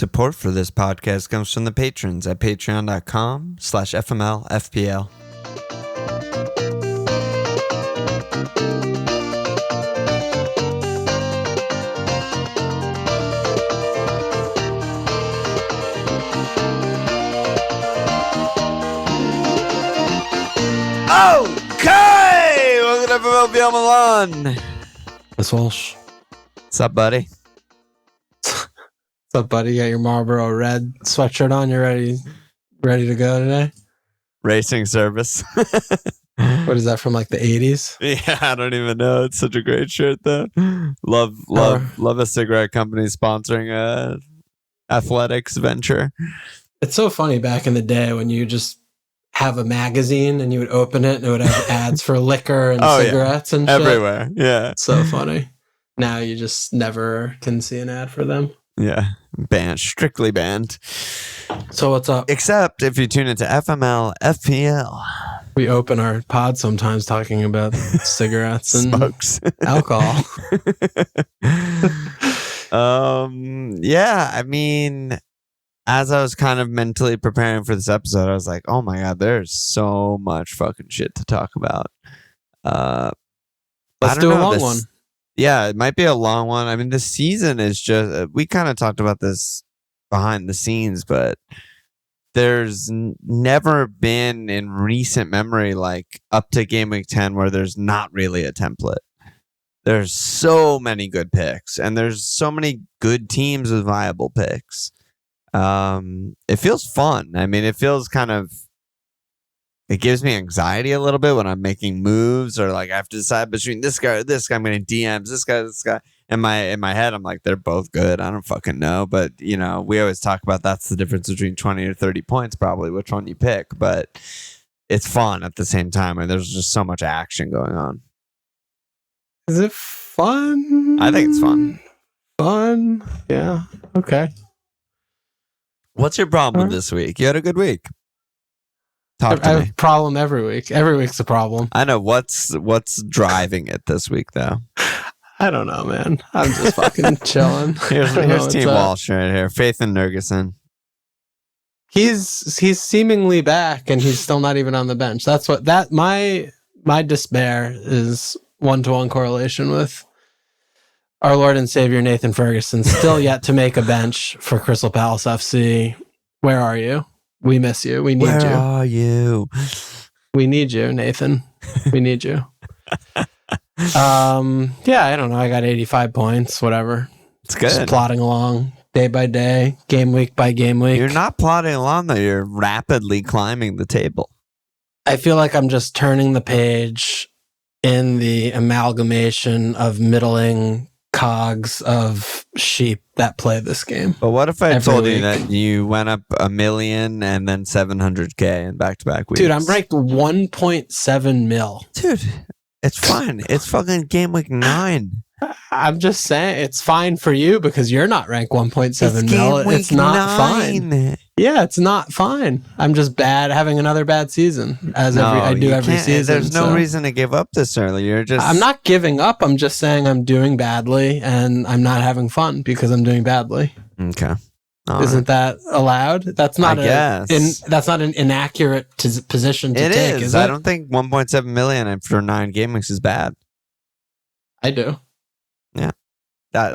Support for this podcast comes from the patrons at patreon.com/FMLFPL. Okay! Welcome to FMLFPL Milan. Miss Walsh. What's up, buddy? What's up, buddy? You got your Marlboro Red sweatshirt on. You're ready to go today? Racing service. What is that from, like the 80s? Yeah, I don't even know. It's such a great shirt, though. Love a cigarette company sponsoring a athletics venture. It's so funny back in the day when you just have a magazine and you would open it and it would have ads for liquor and cigarettes and shit. Everywhere. Yeah. It's so funny. Now you just never can see an ad for them. Yeah. Banned. Strictly banned. So what's up? Except if you tune into FMLFPL. We open our pod sometimes talking about cigarettes and smokes. Alcohol. Yeah, I mean, as I was kind of mentally preparing for this episode, I was like, oh my God, there's so much fucking shit to talk about. Let's do a long one. Yeah, it might be a long one. I mean, the season is just, we kind of talked about this behind the scenes, but there's never been in recent memory, like up to game week 10, where there's not really a template. There's so many good picks, and there's so many good teams with viable picks. It feels fun. I mean, it feels kind of, it gives me anxiety a little bit when I'm making moves, or like I have to decide between this guy or this guy. I'm going to DMs this guy. In my head, I'm like, they're both good. I don't fucking know. But, you know, we always talk about that's the difference between 20 or 30 points, probably which one you pick. But it's fun at the same time. And there's just so much action going on. Is it fun? I think it's fun. Fun? Yeah. Okay. What's your problem with this week? You had a good week. Talk to I me. have a problem every week. Every week's a problem. I know. What's driving it this week, though? I don't know, man. I'm just fucking chilling. Here's Team Walsh right here. Faith in Nurgason. He's seemingly back, and he's still not even on the bench. That's what my despair is 1-to-1 correlation with our Lord and Savior Nathan Ferguson, still yet to make a bench for Crystal Palace FC. Where are you? We miss you. We need you. Where are you? We need you, Nathan. We need you. Yeah, I don't know. I got 85 points, whatever. It's good. Just plodding along day by day, game week by game week. You're not plodding along, though. You're rapidly climbing the table. I feel like I'm just turning the page in the amalgamation of middling cogs of sheep that play this game. But what if I every told week. you that you went up 1 million and then 700K in back-to-back weeks? Dude, I'm ranked 1.7 mil. Dude, it's fine. It's fucking game week 9. I'm just saying it's fine for you because you're not ranked 1.7 mil. It's not fine. Yeah, it's not fine. I'm just bad having another bad season I do every season. There's no reason to give up this early. I'm not giving up. I'm just saying I'm doing badly and I'm not having fun because I'm doing badly. Okay. Isn't that allowed? That's not that's not an inaccurate position to take. Is. Is it? I don't think 1.7 million after 9 game weeks is bad. I do. Yeah.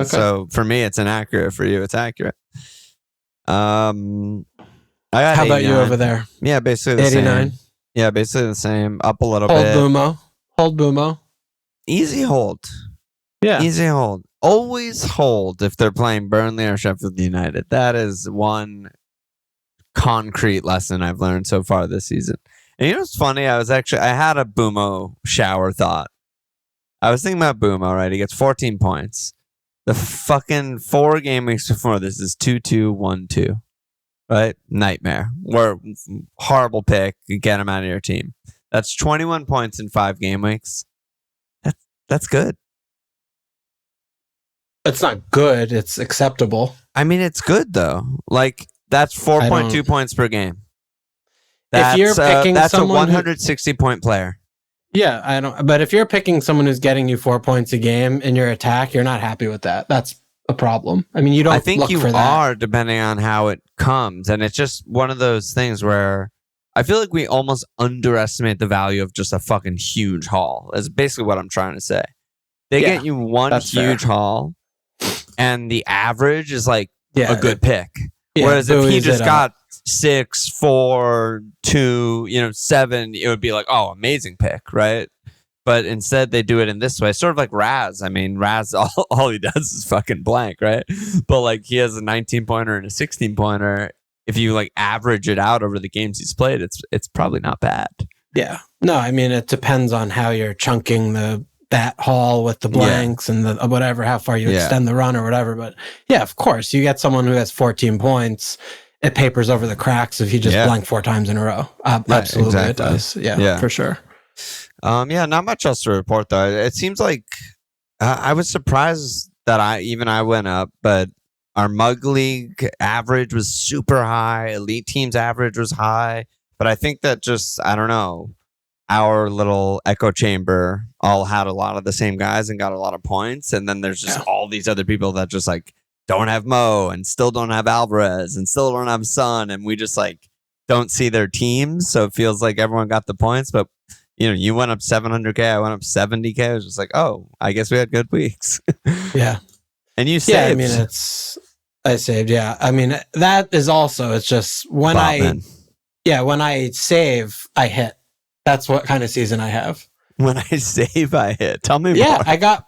So for me, it's inaccurate. For you, it's accurate. I got How 89. about you over there? Yeah, basically the 89. same. Yeah, basically the same. Up a little bit. Hold Boomo. Easy hold. Yeah. Easy hold. Always hold if they're playing Burnley or Sheffield United. That is one concrete lesson I've learned so far this season. And you know what's funny? I had a Boomo shower thought. I was thinking about Boomo, right? He gets 14 points. The fucking 4 game weeks before this is 2-2-1-2. Right? Nightmare. Horrible pick. Get him out of your team. That's 21 points in 5 game weeks. That's good. It's not good. It's acceptable. I mean, it's good, though. Like, that's 4.2 points per game. That's a 160-point player. Yeah, I don't. But if you're picking someone who's getting you 4 points a game in your attack, you're not happy with that. That's a problem. I mean, you don't. I think look you for that. are, depending on how it comes, and it's just one of those things where I feel like we almost underestimate the value of just a fucking huge haul. Is basically what I'm trying to say. They get you one huge haul, and the average is like a good pick. Whereas if he just got 6, 4, 2, 7, it would be like, oh, amazing pick, right? But instead, they do it in this way, sort of like Raz. I mean, Raz, all he does is fucking blank, right? But like, he has a 19-pointer and a 16-pointer. If you like average it out over the games he's played, it's probably not bad. Yeah. No, I mean, it depends on how you're chunking that haul with the blanks and the whatever, how far you extend the run or whatever. But yeah, of course, you get someone who has 14 points. It papers over the cracks if he just blanked 4 times in a row. Absolutely, exactly. It does. Yeah, for sure. Not much else to report though. It seems like I was surprised that I went up, but our Mug League average was super high. Elite Team's average was high, but I think that just, I don't know, our little echo chamber all had a lot of the same guys and got a lot of points, and then there's just all these other people that just like don't have Mo and still don't have Alvarez and still don't have Son, and we just like don't see their teams, so it feels like everyone got the points, but you went up 700k, I went up 70k. I was just like, oh, I guess we had good weeks. Yeah. And you saved. Yeah, I mean, I saved, yeah. I mean, that is also, it's just when when I save, I hit. That's what kind of season I have. When I save, I hit. Tell me more. Yeah, I got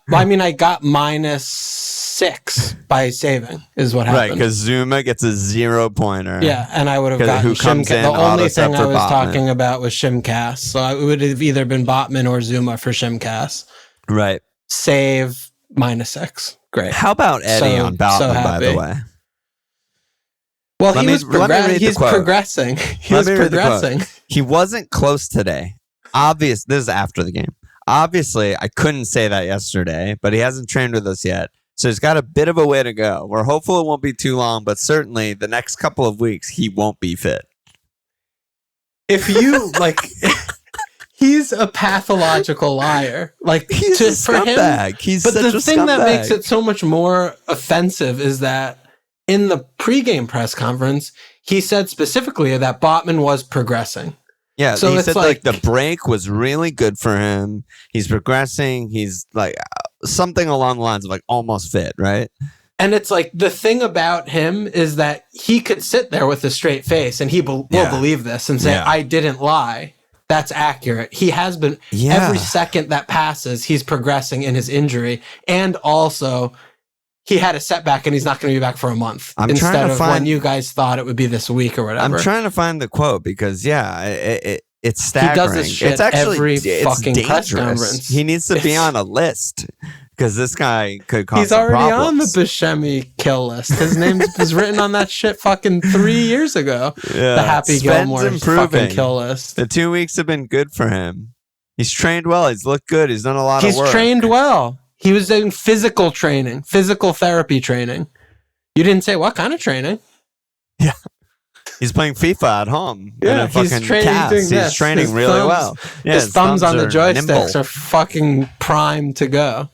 -6 by saving is what happened. Right, because Zuma gets a 0-pointer. Yeah, and I would have gotten Shimcast. The only thing I was talking about was Shimcast. So it would have either been Botman or Zuma for Shimcast. Right. Save -6. Great. How about Eddie on Botman, by the way? Well, he's progressing. He was progressing. He wasn't close today. This is after the game. Obviously, I couldn't say that yesterday, but he hasn't trained with us yet. So he's got a bit of a way to go. We're hopeful it won't be too long, but certainly the next couple of weeks, he won't be fit. If you, he's a pathological liar. He's a scumbag. But the thing that makes it so much more offensive is that in the pregame press conference, he said specifically that Botman was progressing. Yeah, so he said the break was really good for him. He's progressing. He's like something along the lines of almost fit, right? And it's like the thing about him is that he could sit there with a straight face and he will believe this and say, I didn't lie. That's accurate. He has been every second that passes, he's progressing in his injury. And also he had a setback and he's not going to be back for a month instead of when you guys thought it would be this week or whatever. I'm trying to find the quote because it's staggering. He does this shit every fucking press conference. He needs to be on a list because this guy could cause He's already problems. on the Buscemi kill list. His name was written on that shit fucking 3 years ago. Yeah, the Happy Gilmore fucking kill list. The 2 weeks have been good for him. He's trained well. He's looked good. He's done a lot of work. He's trained well. He was doing physical training, physical therapy training. You didn't say what kind of training? Yeah. He's playing FIFA at home. Yeah, he's training He's training really well. Yeah, his thumbs on the joysticks are fucking primed to go.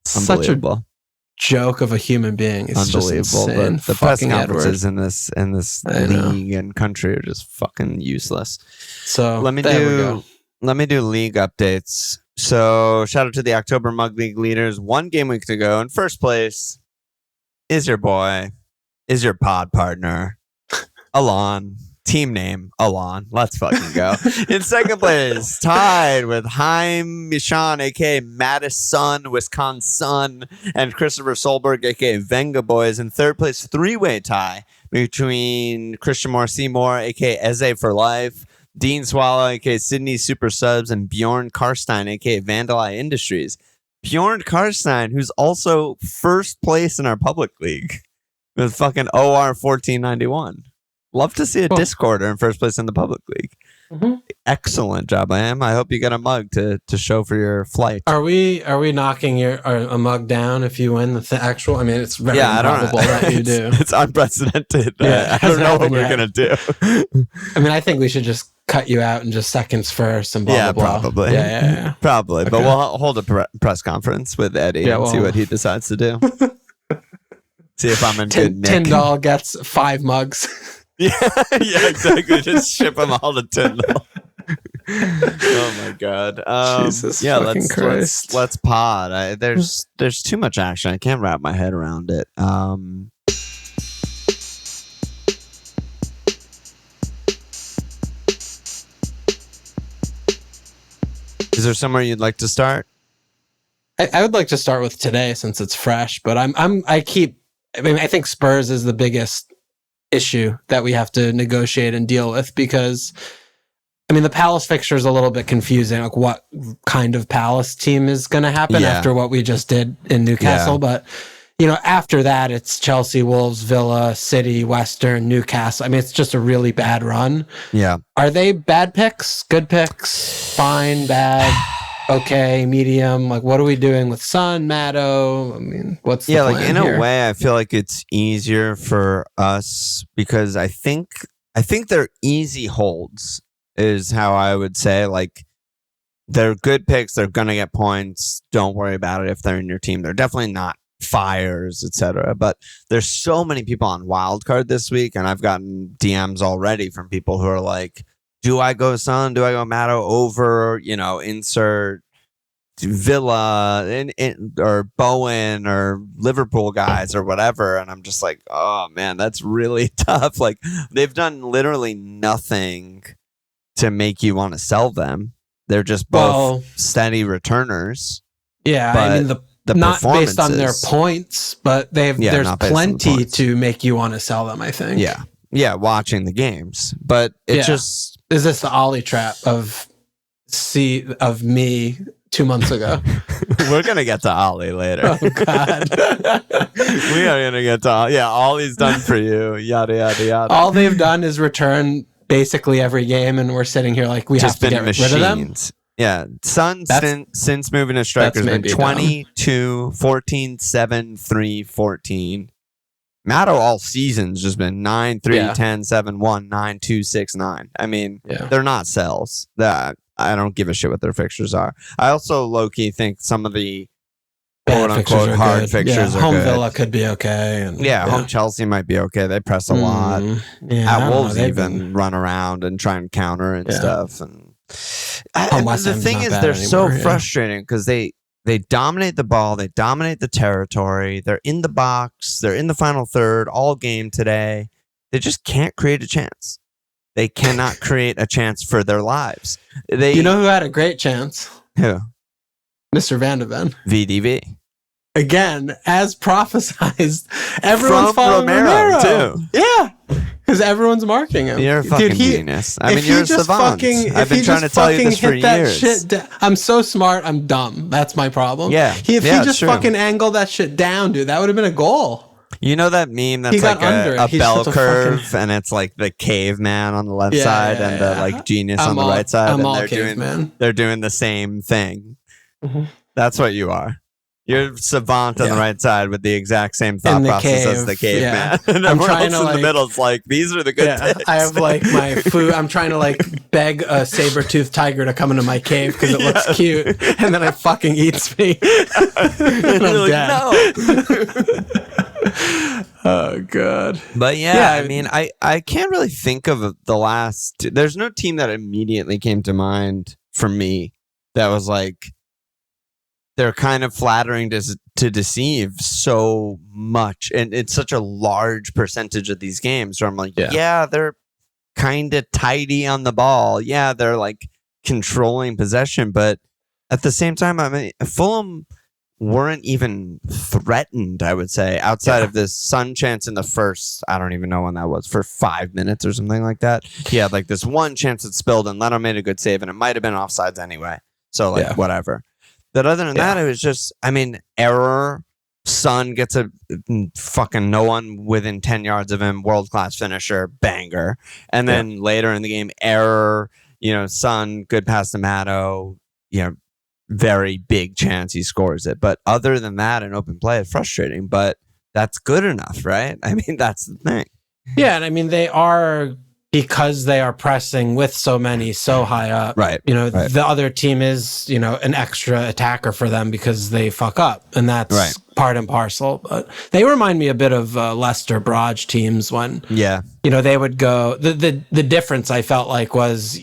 Such a joke of a human being. It's unbelievable. Just insane. The press conferences in this league and country are just fucking useless. So let me do league updates. So shout out to the October Mug League leaders. 1 game week to go. In first place is your boy, is your pod partner, Alon. Team name, Alon. Let's fucking go. In second place, tied with Haim Mishan, a.k.a. Madison, Wisconsin, and Christopher Solberg, a.k.a. Venga Boys. In third place, 3-way tie between Christian Moore Seymour, a.k.a. Eze for Life, Dean Swallow, a.k.a. Sydney Super Subs, and Bjorn Karstein, a.k.a. Vandalai Industries. Bjorn Karstein, who's also first place in our public league with fucking OR 1491. Love to see a Discorder in first place in the public league. Mm-hmm. Excellent job, I am. I hope you get a mug to show for your flight. Are we knocking a mug down if you win the actual? I mean, it's very improbable that you do. It's unprecedented. I don't know what we're gonna do. I mean, I think we should just cut you out in just seconds first and blah blah blah. Probably. Yeah. Probably. Okay. But we'll hold a press conference with Eddie and see what he decides to do. See if I'm in good nick. Tyndall gets 5 mugs. Yeah, exactly. Just ship them all to Tyndall. Oh my god. Jesus yeah, fucking Christ. let's pod. There's too much action. I can't wrap my head around it. Is there somewhere you'd like to start? I would like to start with today since it's fresh, but I think Spurs is the biggest issue that we have to negotiate and deal with, because the Palace fixture is a little bit confusing, like what kind of Palace team is going to happen after what we just did in Newcastle. But after that, it's Chelsea, Wolves, Villa, City, Western, Newcastle. It's just a really bad run. Yeah. Are they bad picks? Good picks? Fine? Bad? Okay? Medium? Like, what are we doing with Son, Matto? What's the plan like in here? a way, I feel like it's easier for us because I think they're easy holds is how I would say. Like, they're good picks. They're gonna get points. Don't worry about it if they're in your team. They're definitely not fires, etc. But there's so many people on wildcard this week, and I've gotten DMs already from people who are like, do I go Son? Do I go Matto over, insert Villa or Bowen or Liverpool guys or whatever? And I'm just like, oh man, that's really tough. Like, they've done literally nothing to make you want to sell them. They're just both steady returners. Yeah, the not based on their points, but there's plenty to make you want to sell them, I think. Yeah, watching the games. But it just... Is this the Ollie trap of me 2 months ago? We're going to get to Ollie later. Oh, God. We are going to get to Ollie. Yeah, Ollie's done for you. Yada, yada, yada. All they've done is return basically every game, and we're sitting here like we have to get rid of them. Yeah, Son since moving to striker has been 22, 14, 7, 3, 14. Matto all season's just been 9, 3, 10, 7, 1, 9, 2, 6, 9. They're not sells. That I don't give a shit what their fixtures are. I also low-key think some of the quote-unquote hard fixtures are home good. Villa could be okay. Home Chelsea might be okay. They press a lot. At Wolves even run around and try and counter and stuff. And the thing is, they're so frustrating because they dominate the ball, they dominate the territory, they're in the box, they're in the final third all game today. They just can't create a chance. They cannot create a chance for their lives. You know who had a great chance? Who? Mr. Van de Ven. VDV. Again, as prophesized, everyone's following Romero too. Yeah, because everyone's marking him. You're a fucking genius. You're a savant. I've been trying to tell you this for years. I'm so smart. I'm dumb. That's my problem. Yeah. If he just fucking angled that shit down, dude, that would have been a goal. You know that meme that's like a bell curve, and it's like the caveman on the left side and the like genius on the right side, and they're doing the same thing. Mm-hmm. That's what you are. You're savant on the right side with the exact same thought process as the caveman. And everyone else in the middle is like, these are the good things. I have like my food. I'm trying to like beg a saber-toothed tiger to come into my cave because it looks cute. And then it fucking eats me. And I'm dead. No. Oh, God. But I can't really think of the last... There's no team that immediately came to mind for me that was like, they're kind of flattering to deceive so much. And it's such a large percentage of these games where I'm like, they're kind of tidy on the ball. Yeah, they're like controlling possession. But at the same time, Fulham weren't even threatened, I would say, outside of this Son chance in the first, I don't even know when that was, for 5 minutes or something like that. He had like this one chance that spilled and Leno made a good save, and it might have been offsides anyway. So whatever. But other than that, it was just, error. Son gets a fucking no one within 10 yards of him, world-class finisher, banger. And then later in the game, error, Son, good pass to Matto, very big chance he scores it. But other than that, in open play, it's frustrating. But that's good enough, right? That's the thing. Yeah, and they are because they are pressing with so many so high up, Right. The other team is, an extra attacker for them because they fuck up, and that's part and parcel. But they remind me a bit of Leicester Broj teams when, they would go. The difference I felt like was,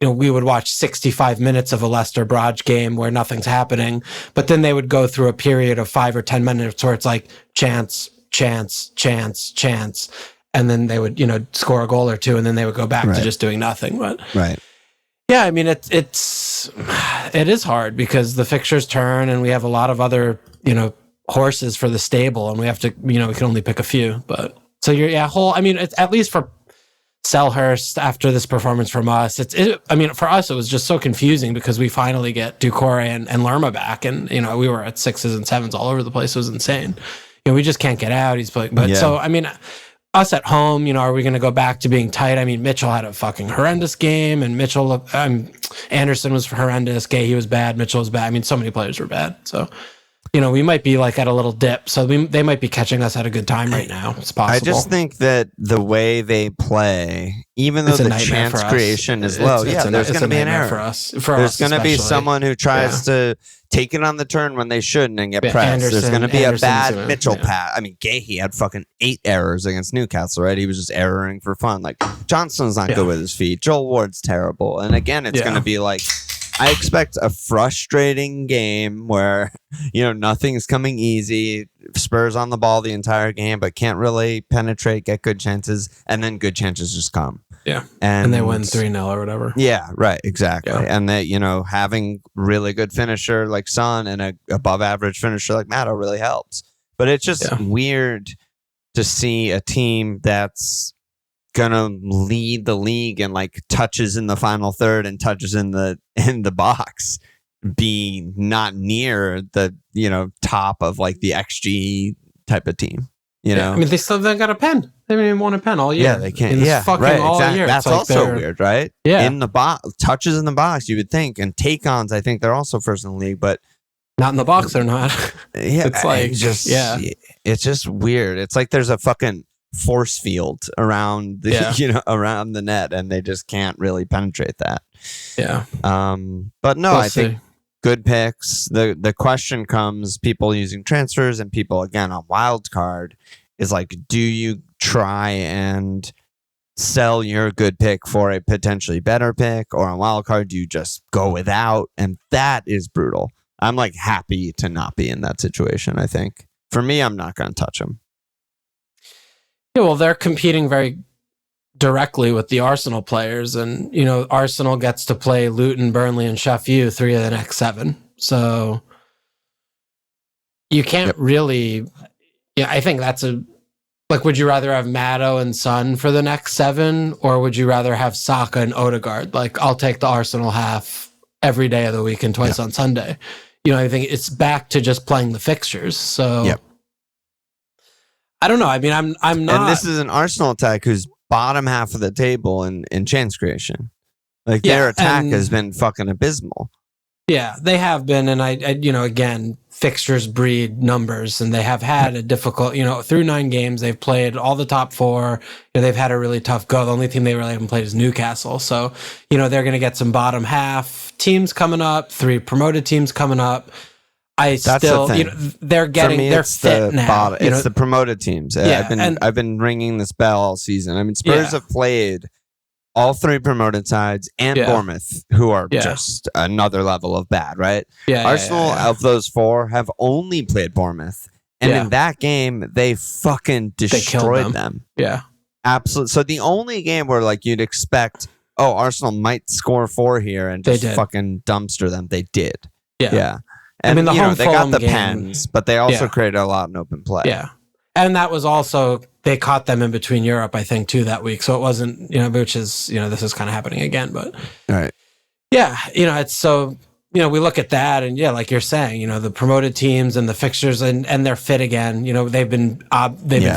we would watch 65 minutes of a Leicester Broj game where nothing's happening, but then they would go through a period of 5 or 10 minutes where it's like chance, chance, chance, chance. And then they would, score a goal or two, and then they would go back to just doing nothing. But yeah, I mean, it is hard because the fixtures turn, and we have a lot of other, horses for the stable, and we have to, we can only pick a few. But so it's at least for Selhurst after this performance from us, for us, it was just so confusing because we finally get Doucouré and Lerma back, and we were at 6s and 7s all over the place. It was insane. We just can't get out. He's playing, us at home, are we going to go back to being tight? I mean, Mitchell had a fucking horrendous game, and Anderson was horrendous. Gahey was bad. Mitchell was bad. I mean, so many players were bad. So, we might be like at a little dip. So they might be catching us at a good time right now. It's possible. I just think that the way they play, even though the chance creation is low, there's going to be an error for us. There's going to be someone who tries to take it on the turn when they shouldn't and get pressed. There's going to be a bad Mitchell pass. I mean, Gahey had fucking 8 errors against Newcastle, right? He was just erroring for fun. Like, Johnston's not good with his feet. Joel Ward's terrible. And again, it's going to be like, I expect a frustrating game where, nothing's coming easy. Spurs on the ball the entire game, but can't really penetrate, get good chances, and then good chances just come. Yeah. And they win 3-0 or whatever. Yeah, right. Exactly. Yeah. And that, having really good finisher like Son and a above average finisher like Matto really helps. But it's just weird to see a team that's gonna lead the league and like touches in the final third and touches in the box be not near the top of like the XG type of team. I mean, they still haven't got a pen. They haven't even won a pen all year. Yeah, they can't. All year. That's also weird, right? Yeah. In the box, touches in the box, you would think, and take-ons, I think they're also first in the league, but not in the box. They're not. Yeah, it's like it's just weird. It's like there's a fucking force field around the around the net, and they just can't really penetrate that. Yeah. But no, I think good picks. The question comes, people using transfers and people again on wild card is like, do you try and sell your good pick for a potentially better pick, or on wild card do you just go without? And that is brutal. I'm like happy to not be in that situation. I think for me, I'm not going to touch them. Yeah, well, they're competing very directly with the Arsenal players, and Arsenal gets to play Luton, Burnley, and Sheffield 3 of the next 7. So you can't really. Yeah, I think that's would you rather have Matto and Son for the next 7, or would you rather have Saka and Odegaard? Like, I'll take the Arsenal half every day of the week and twice on Sunday. I think it's back to just playing the fixtures. So I don't know. I mean, I'm not. And this is an Arsenal attack who's bottom half of the table in chance creation. Like their attack has been fucking abysmal. Yeah, they have been, and I again, fixtures breed numbers, and they have had a difficult, through 9 games, they've played all the top 4. They've had a really tough go. The only team they really haven't played is Newcastle. So, they're going to get some bottom half teams coming up, 3 promoted teams coming up. That's still, the thing. They're getting, they're fit now. It's the promoted teams. Yeah, I've been ringing this bell all season. I mean, Spurs have played all 3 promoted sides and Bournemouth, who are just another level of bad, right? Arsenal, of those 4, have only played Bournemouth. And in that game, they fucking destroyed them. Yeah. Absolutely. So the only game where like you'd expect, Arsenal might score 4 here and just fucking dumpster them, they did. Yeah. And they got the pens, but they also created a lot in open play. Yeah. And that was also, they caught them in between Europe, I think, too, that week. So it wasn't, which is, this is kind of happening again. But it's so, we look at that and like you're saying, the promoted teams and the fixtures and they're fit again. They've been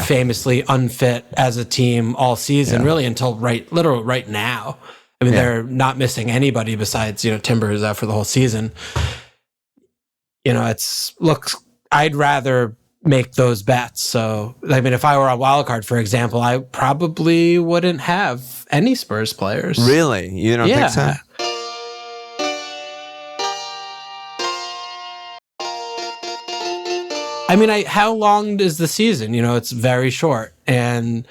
famously unfit as a team all season, really until literally right now. I mean, they're not missing anybody besides, Timber, who's out for the whole season. I'd rather make those bets. So, I mean, if I were on wildcard, for example, I probably wouldn't have any Spurs players. Really? You don't think so? I mean, how long is the season? It's very short. And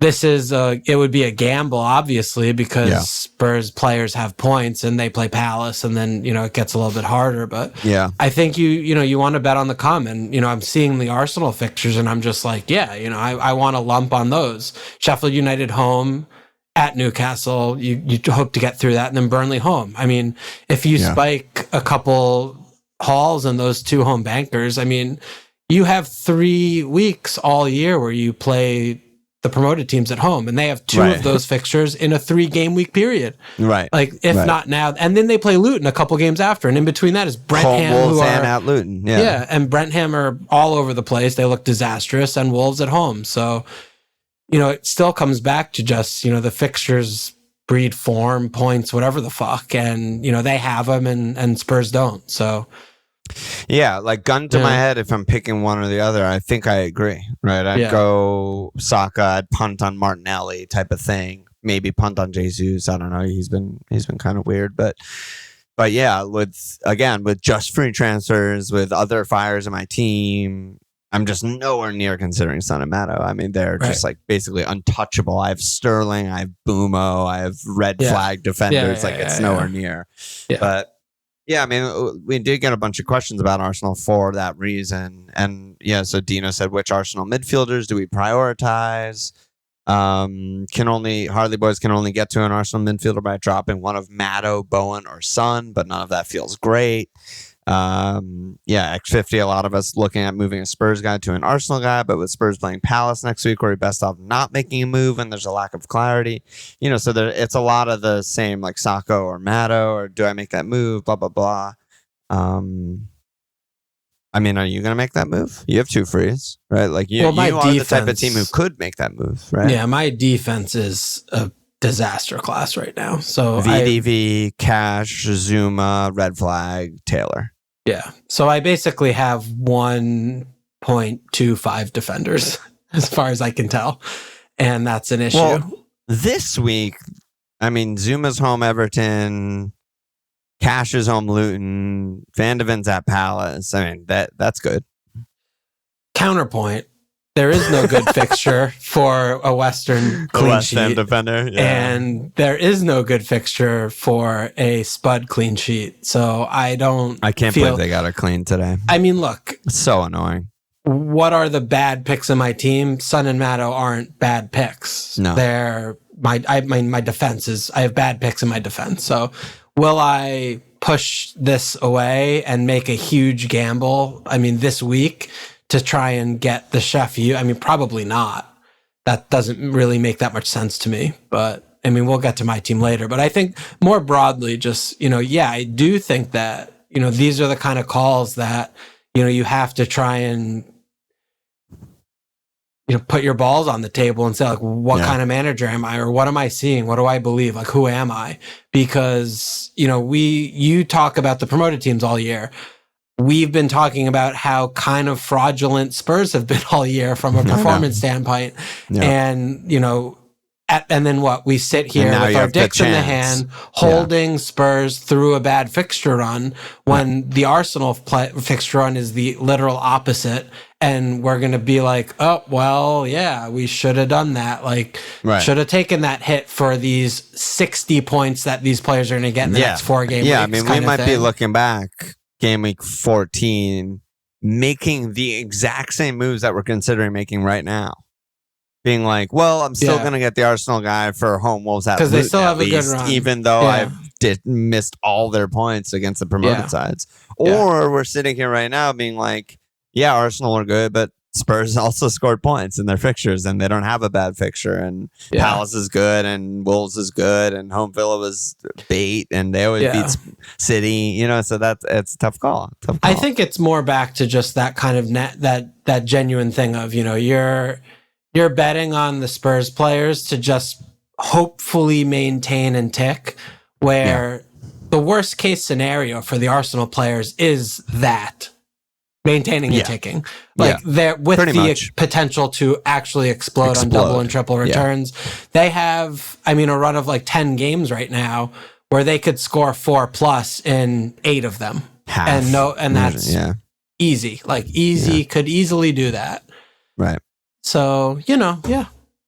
this is it would be a gamble, obviously, because Spurs players have points and they play Palace, and then it gets a little bit harder. But I think you want to bet on the come, and I'm seeing the Arsenal fixtures, and I'm just like, I want to lump on those. Sheffield United home at Newcastle, you hope to get through that, and then Burnley home. I mean, if you spike a couple hauls and those 2 home bankers, I mean, you have 3 weeks all year where you play the promoted teams at home, and they have 2 of those fixtures in a 3-game week period. Right. Like, if not now, and then they play Luton a couple games after, and in between that is Brentham, Wolves and at Luton. Yeah, and Brentham are all over the place. They look disastrous, and Wolves at home. So, it still comes back to just, the fixtures breed form, points, whatever the fuck, and, they have them, and Spurs don't. So, yeah, like gun to my head, if I'm picking one or the other, I think I agree, right? I'd go Saka, I'd punt on Martinelli type of thing. Maybe punt on Jesus. I don't know. He's been kind of weird, but yeah, with just free transfers, with other fires in my team, I'm just nowhere near considering Son and Matto. I mean, they're just like basically untouchable. I have Sterling, I have Bumo, I have red flag defenders. It's nowhere near. Yeah. But yeah, I mean, we did get a bunch of questions about Arsenal for that reason. And so Dino said, which Arsenal midfielders do we prioritize? Harley Boys can only get to an Arsenal midfielder by dropping one of Matto, Bowen, or Son, but none of that feels great. X50, a lot of us looking at moving a Spurs guy to an Arsenal guy, but with Spurs playing Palace next week, we're best off not making a move, and there's a lack of clarity. So it's a lot of the same, like Sacco or Matto, or do I make that move? Blah blah blah. I mean, are you going to make that move? You have 2 frees, right? Like you are the type of team who could make that move, right? Yeah, my defense is a disaster class right now. So VDV, Cash, Zuma, red flag, Taylor. Yeah. So I basically have 1.25 defenders as far as I can tell. And that's an issue. Well, this week, I mean, Zuma's home Everton, Cash is home Luton, Van de Ven's at Palace. I mean, that's good. Counterpoint. There is no good fixture for a Western clean sheet defender, and there is no good fixture for a Spud clean sheet. So I can't believe they got her clean today. I mean, look, it's so annoying. What are the bad picks in my team? Son and Matto aren't bad picks. No, they're my defense is. I have bad picks in my defense. So will I push this away and make a huge gamble? I mean, this week, to try and get the Sheffield? I mean, probably not. That doesn't really make that much sense to me. But I mean, we'll get to my team later. But I think more broadly, just, I do think that, these are the kind of calls that, you have to try and, put your balls on the table and say, like, what kind of manager am I? Or what am I seeing? What do I believe? Like, who am I? Because, you talk about the promoted teams all year. We've been talking about how kind of fraudulent Spurs have been all year from a performance standpoint. Yeah. And, and then what? We sit here with our dicks in the hand, holding Spurs through a bad fixture run when the Arsenal fixture run is the literal opposite. And we're going to be like, oh, well, yeah, we should have done that. Like, should have taken that hit for these 60 points that these players are going to get in the next 4 game weeks. Yeah, I mean, we might be looking back game week 14, making the exact same moves that we're considering making right now. Being like, well, I'm still going to get the Arsenal guy for home Wolves at because they still have least, a good run, even though I've missed all their points against the promoted sides. Or we're sitting here right now being like, yeah, Arsenal are good, but Spurs also scored points in their fixtures, and they don't have a bad fixture. And Palace is good, and Wolves is good, and home Villa was bait, and they always beat City. So it's a tough call. I think it's more back to just that kind of that genuine thing of you're betting on the Spurs players to just hopefully maintain and tick. Where the worst case scenario for the Arsenal players is that maintaining and ticking. Like they're with Pretty the much. potential to actually explode on double and triple returns. They have, I mean, a run of like 10 games right now where they could score 4+ in 8 of them. Half. And that's easy. Like could easily do that. Right. So,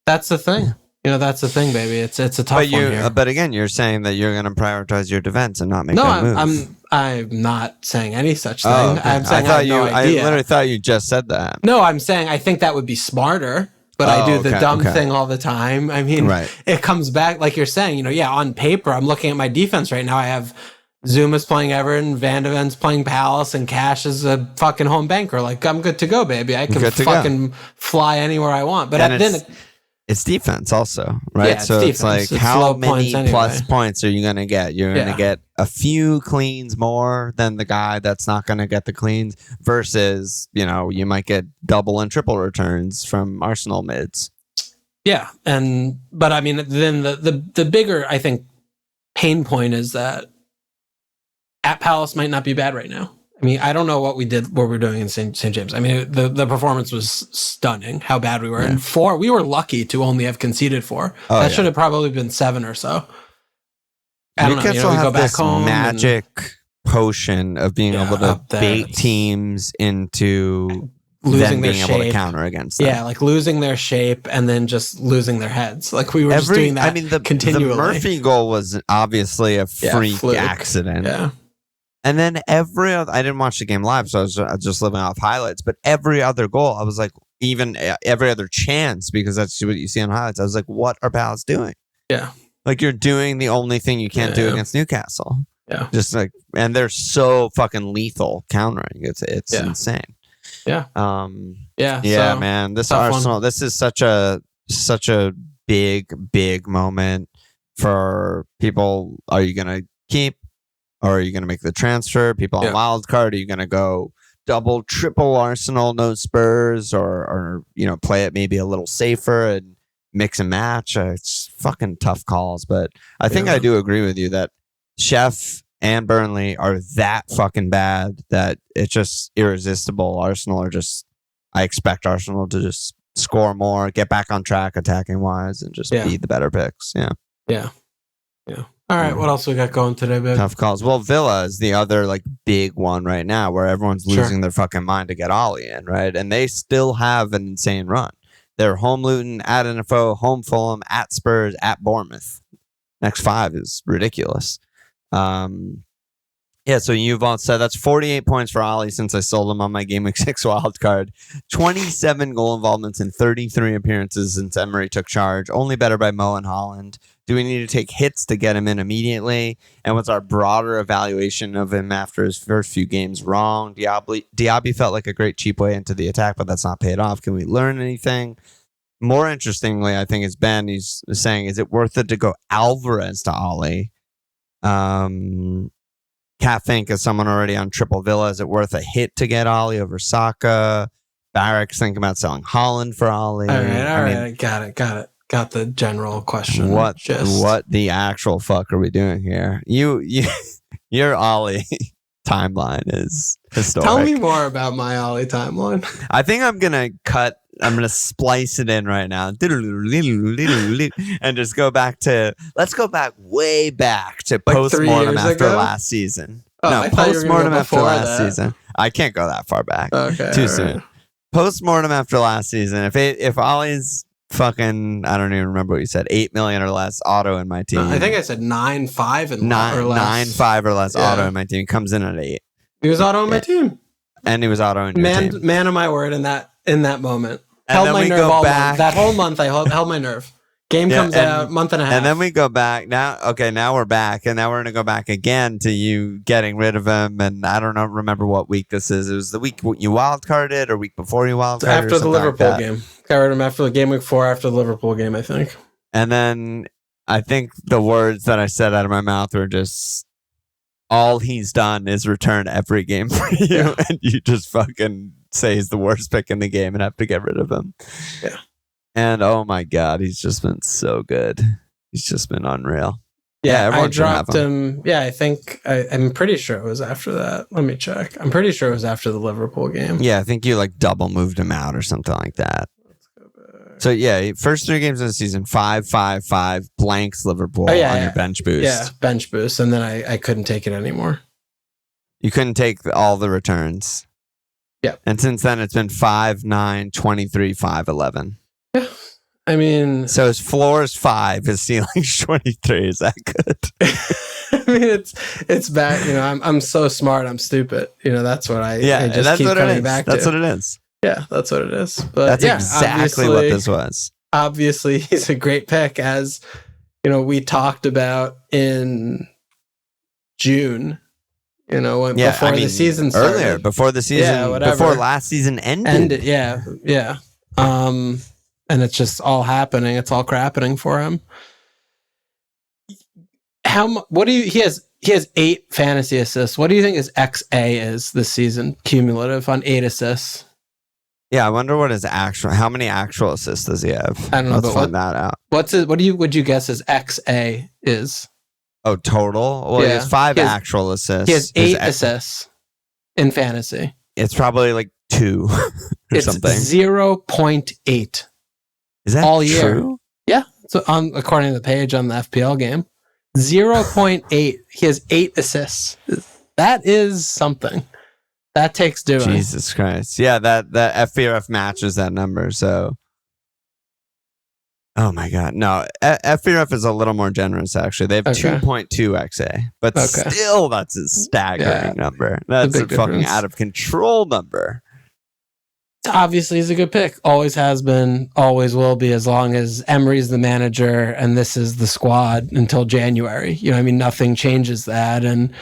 that's the thing. That's the thing, baby. It's a tough one here. But again, you're saying that you're going to prioritize your defense and not make that move. I'm not saying any such thing. Oh, okay. I'm saying I literally thought you just said that. No, I'm saying I think that would be smarter, but I do the dumb thing all the time. I mean, it comes back, like you're saying, on paper, I'm looking at my defense right now. I have Zuma's playing Everton, Van de Ven's playing Palace, and Cash is a fucking home banker. Like, I'm good to go, baby. I can fucking fly anywhere I want. But it's defense also, right? Yeah, so it's like, it's how many plus points are you going to get? You're going to get a few cleans more than the guy that's not going to get the cleans versus, you might get double and triple returns from Arsenal mids. Yeah. But I mean, then the bigger, I think, pain point is that at Palace might not be bad right now. I mean, I don't know what we're doing in St. James. I mean, the performance was stunning, how bad we were. And 4, we were lucky to only have conceded 4. That should have probably been 7 or so. I don't know. We go back home. Magic potion of being able to bait teams into losing them being able to counter against them. Yeah, like losing their shape and then just losing their heads. Like we were just doing that continually. The Murphy goal was obviously a freak accident. Yeah. And then I didn't watch the game live, so I was just living off highlights. But every other goal, I was like, even every other chance, because that's what you see on highlights. I was like, what are Palace doing? Yeah. Like, you're doing the only thing you can't do against Newcastle. Yeah. Just like, and they're so fucking lethal countering. It's insane. Yeah. Yeah, man. This Arsenal, this is such a big moment for people. Are you going to keep? Or are you going to make the transfer? People on wild card, are you going to go double, triple Arsenal, no Spurs, or play it maybe a little safer and mix and match? It's fucking tough calls, but I think I do agree with you that Chef and Burnley are that fucking bad that it's just irresistible. Arsenal I expect Arsenal to just score more, get back on track attacking wise, and just be the better picks. Yeah. All right, what else we got going today, babe? Tough calls. Well, Villa is the other big one right now where everyone's losing their fucking mind to get Ollie in, right? And they still have an insane run. They're home Luton, at NFO, home Fulham, at Spurs, at Bournemouth. Next 5 is ridiculous. So you've all said that's 48 points for Ollie since I sold him on my Game Week 6 wild card. 27 goal involvements in 33 appearances since Emery took charge. Only better by Mo and Holland. Do we need to take hits to get him in immediately? And what's our broader evaluation of him after his first few games? Wrong. Diaby felt like a great cheap way into the attack, but that's not paid off. Can we learn anything? More interestingly, I think, is Ben. He's saying, is it worth it to go Alvarez to Ollie? Cat Fink is someone already on triple Villa. Is it worth a hit to get Ollie over Saka? Barrack's thinking about selling Holland for Ollie. All right. Got it. Got the general question. What the actual fuck are we doing here? Your Ollie timeline is historic. Tell me more about my Ollie timeline. I think I'm gonna splice it in right now and just let's go back way back to postmortem after last season. Postmortem after last season. I can't go that far back. Okay, too soon. Postmortem after last season. If Ollie's fucking, I don't even remember what you said, 8 million or less auto in my team. I think I said 9.5 or less. 9.5 or less auto in my team. Comes in at 8. He was auto in my team. And he was auto in your team. Man of my word in that moment. And held my nerve all month. That whole month I held my nerve. Game comes out, month and a half. And then we go back. Now we're back. And now we're going to go back again to you getting rid of him. And I don't remember what week this is. It was the week you wildcarded or week before you wildcarded? After the Liverpool game. Got rid of him after the game week 4, after the Liverpool game, I think. And then I think the words that I said out of my mouth were just, all he's done is return every game for you. And you just fucking say he's the worst pick in the game and have to get rid of him. Yeah. And oh my God, he's just been so good. He's just been unreal. Yeah, I everyone should have dropped him. Yeah, I think I'm pretty sure it was after that. Let me check. I'm pretty sure it was after the Liverpool game. Yeah, I think you like double moved him out or something like that. Let's go back. So yeah, first 3 games of the season, 5-5-5 blanks Liverpool on your bench boost. Yeah, bench boost, and then I couldn't take it anymore. You couldn't take all the returns. Yeah. And since then, it's been 5-9, 23, 5-11. Yeah. I mean, so his floor is 5, his ceiling's 23. Is that good? I mean, it's bad. You know, I'm so smart. I'm stupid. You know, that's what I just that's keep what coming back to. That's what it is. Yeah, that's what it is. But that's exactly what this was. Obviously, he's a great pick, as you know, we talked about in June. You know, before the season started. Earlier, before the season, before last season ended. Yeah. And it's just all happening. It's all crappening for him. He has 8 fantasy assists. What do you think his XA is this season, cumulative, on 8 assists? Yeah, I wonder what how many actual assists does he have? I don't know. Let's find that out. Would you guess his XA is? Oh, total? Well, he has 5 actual assists. He has 8 assists in fantasy. It's probably like 2 or something. 0.8. Is that all year? True? Yeah. So according to the page on the FPL game, 0.8. He has 8 assists. That is something. That takes doing. Jesus Christ. Yeah, that FPRF matches that number. So, oh my God. No, FPRF is a little more generous, actually. They have 2.2 XA, but still, that's a staggering number. That's a fucking out of control number. Obviously, he's a good pick. Always has been, always will be, as long as Emery's the manager and this is the squad until January. You know, I mean, nothing changes that. And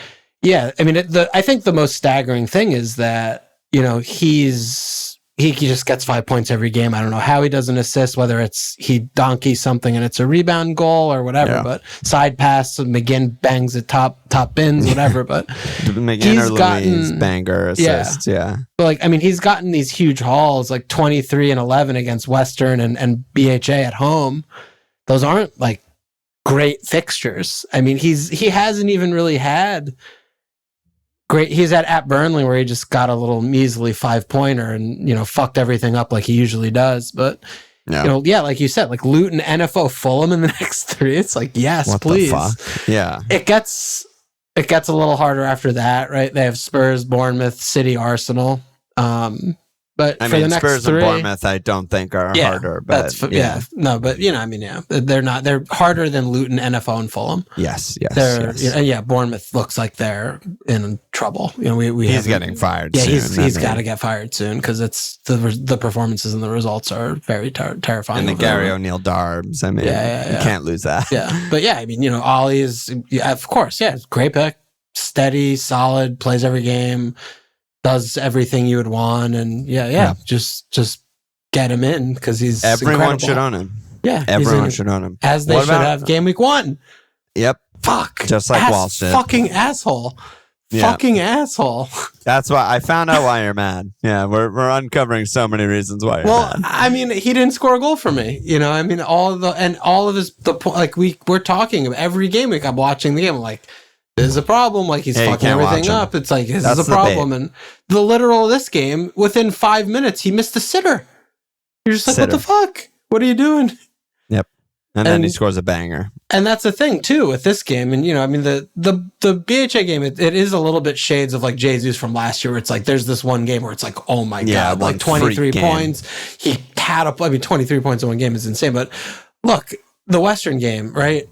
yeah, I mean, I think the most staggering thing is that, you know, he just gets 5 points every game. I don't know how he doesn't assist, whether it's he donkeys something and it's a rebound goal or whatever, but side pass, McGinn bangs it top bins, whatever. But McGinn or Louise banger assists, yeah. But like, I mean, he's gotten these huge hauls, like 23 and 11 against Western and BHA at home. Those aren't like great fixtures. I mean, he hasn't even really had great. He's at Burnley where he just got a little measly 5-pointer and, you know, fucked everything up like he usually does. But, you know, yeah, like you said, like Luton, NFO, Fulham in the next 3. It's like, yes, what please. The fuck? Yeah. It gets a little harder after that, right? They have Spurs, Bournemouth, City, Arsenal. But I for mean, the next Spurs 3, and Bournemouth, I don't think are harder. But no, but you know, I mean, they're not. They're harder than Luton, NFO, and Fulham. Yes. Bournemouth looks like they're in trouble. You know, he's getting fired. Yeah, soon, he's got to get fired soon because it's the performances and the results are very terrifying. And the Gary O'Neill Darbs. I mean, you can't lose that. Yeah, but yeah, I mean, you know, Ollie is, of course, great pick, steady, solid, plays every game. Does everything you would want, and just get him in because he's everyone incredible. should own him. Yeah, everyone should own him as they should have game week 1. Yep, fuck, just like Walsh did. Fucking asshole, fucking asshole. That's why I found out why you're mad. Yeah, we're uncovering so many reasons why you're mad. I mean, he didn't score a goal for me. You know, I mean, all of his like we're talking about every game week. I'm watching the game. I'm like, this is a problem. Like he's fucking everything up. It's like this is a problem. And the literal of this game, within 5 minutes, he missed a sitter. You're just like, what the fuck? What are you doing? Yep. And then he scores a banger. And that's the thing too with this game. And you know, I mean, the BHA game, it is a little bit shades of like Jesus from last year, where it's like there's this one game where it's like, oh my god, like 23 points. He had 23 points in one game is insane. But look, the Western game, right?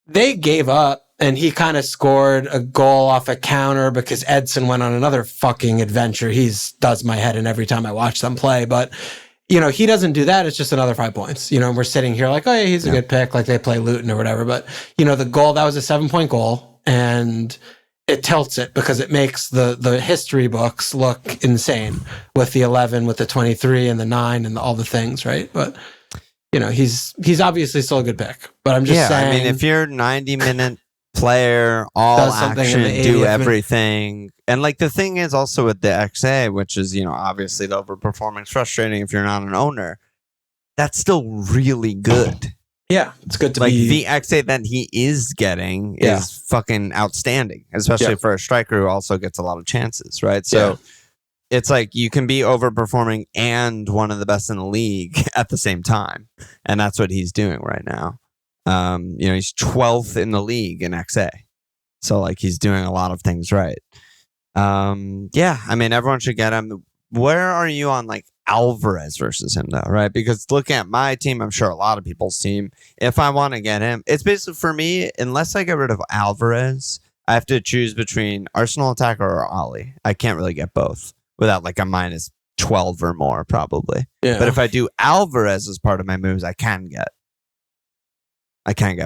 They gave up. And he kind of scored a goal off a counter because Edson went on another fucking adventure. He does my head in every time I watch them play. But, you know, he doesn't do that. It's just another 5 points. You know, and we're sitting here like, oh, yeah, he's a good pick. Like they play Luton or whatever. But, you know, the goal, that was a 7-point goal. And it tilts it because it makes the history books look insane with the 11, with the 23 and the 9 and all the things, right? But, you know, he's obviously still a good pick. But I'm just saying. I mean, if you're 90-minute player, all action, do everything. And like the thing is also with the XA, which is, you know, obviously the overperforming is frustrating if you're not an owner. That's still really good. Yeah, it's good to like be. the XA that he is getting is fucking outstanding, especially for a striker who also gets a lot of chances, right? So it's like you can be overperforming and one of the best in the league at the same time, and that's what he's doing right now. He's 12th in the league in XA, so like he's doing a lot of things right. I mean, everyone should get him. Where are you on like Alvarez versus him though, right? Because looking at my team, I'm sure a lot of people's team, if I want to get him, it's basically for me, unless I get rid of Alvarez, I have to choose between Arsenal attacker or Ollie. I can't really get both without like a minus 12 or more probably. Yeah. But if I do Alvarez as part of my moves, I can get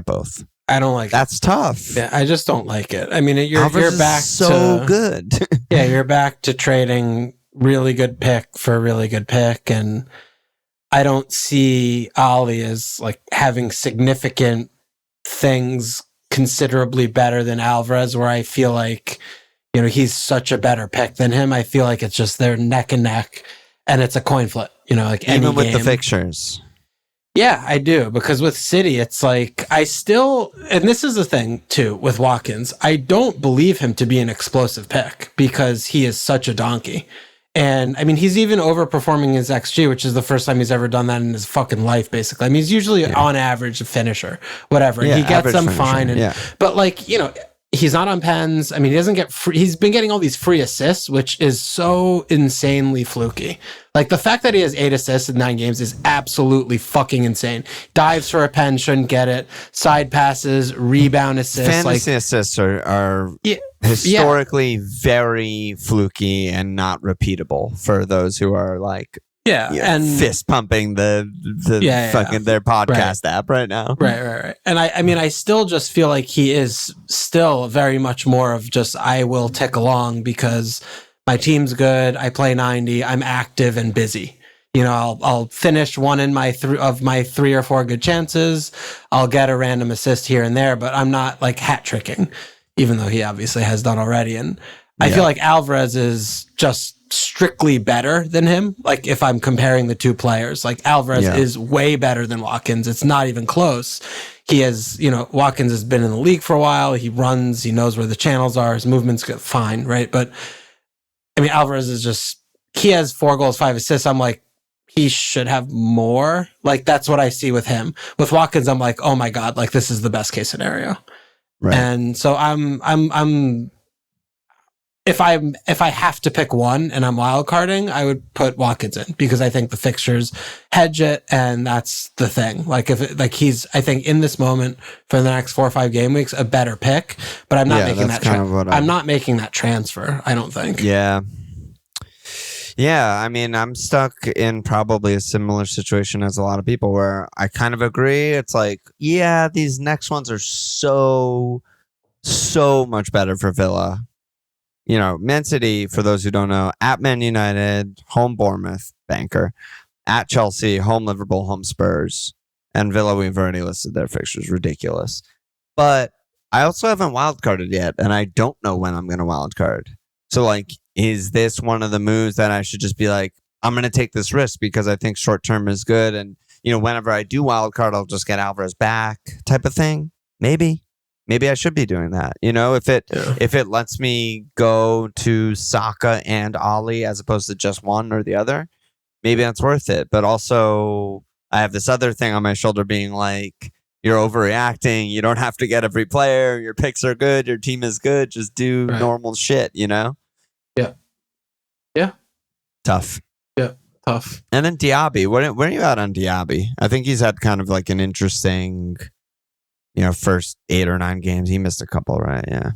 both. I don't like That's tough. Yeah, I just don't like it. I mean, you're back so good. Yeah, you're back to trading really good pick for a really good pick, and I don't see Ollie as like having significant things considerably better than Alvarez, where I feel like, he's such a better pick than him. I feel like it's just they're neck and neck, and it's a coin flip, like any even with game. The fixtures. Yeah, I do, because with City, it's like and this is the thing too with Watkins, I don't believe him to be an explosive pick because he is such a donkey. And I mean, he's even overperforming his XG, which is the first time he's ever done that in his fucking life, basically. I mean, he's usually on average a finisher, whatever. Yeah, he gets them fine. But like, he's not on pens. I mean, he doesn't get he's been getting all these free assists, which is so insanely fluky. Like the fact that he has 8 assists in 9 games is absolutely fucking insane. Dives for a pen, shouldn't get it. Side passes, rebound assists. Fantasy assists are historically very fluky and not repeatable for those who are like and fist pumping the fucking their podcast app right now. Right. And I mean, I still just feel like he is still very much more of just, I will tick along because my team's good. I play 90. I'm active and busy. I'll finish one in my 3 or 4 good chances. I'll get a random assist here and there, but I'm not like hat tricking, even though he obviously has done already. And I feel like Alvarez is just strictly better than him. Like if I'm comparing the two players, like Alvarez is way better than Watkins. It's not even close. He has, Watkins has been in the league for a while. He runs, he knows where the channels are. His movement's good, fine, right? But I mean, Alvarez is just, he has 4 goals, 5 assists. I'm like, he should have more. Like that's what I see with him. With Watkins, I'm like, oh my God, like this is the best case scenario. Right. And so I'm if I have to pick one and I'm wild carding, I would put Watkins in because I think the fixtures hedge it, and that's the thing. Like he's, I think in this moment for the next 4 or 5 game weeks, a better pick. But I'm not making that. I'm not making that transfer. I don't think. Yeah. I mean, I'm stuck in probably a similar situation as a lot of people where I kind of agree. It's like, these next ones are so much better for Villa. Man City, for those who don't know, at Man United, home Bournemouth, banker, at Chelsea, home Liverpool, home Spurs, and Villa, we've already listed their fixtures. Ridiculous. But I also haven't wildcarded yet, and I don't know when I'm going to wildcard. So, like, is this one of the moves that I should just be like, I'm going to take this risk because I think short term is good, and, whenever I do wildcard, I'll just get Alvarez back type of thing? Maybe I should be doing that. If it lets me go to Saka and Ollie as opposed to just one or the other, maybe that's worth it. But also, I have this other thing on my shoulder being like, you're overreacting. You don't have to get every player. Your picks are good. Your team is good. Just do normal shit, Yeah. Tough. Yeah, tough. And then Diaby. Where are you at on Diaby? I think he's had kind of like an interesting... first 8 or 9 games. He missed a couple, right? Yeah.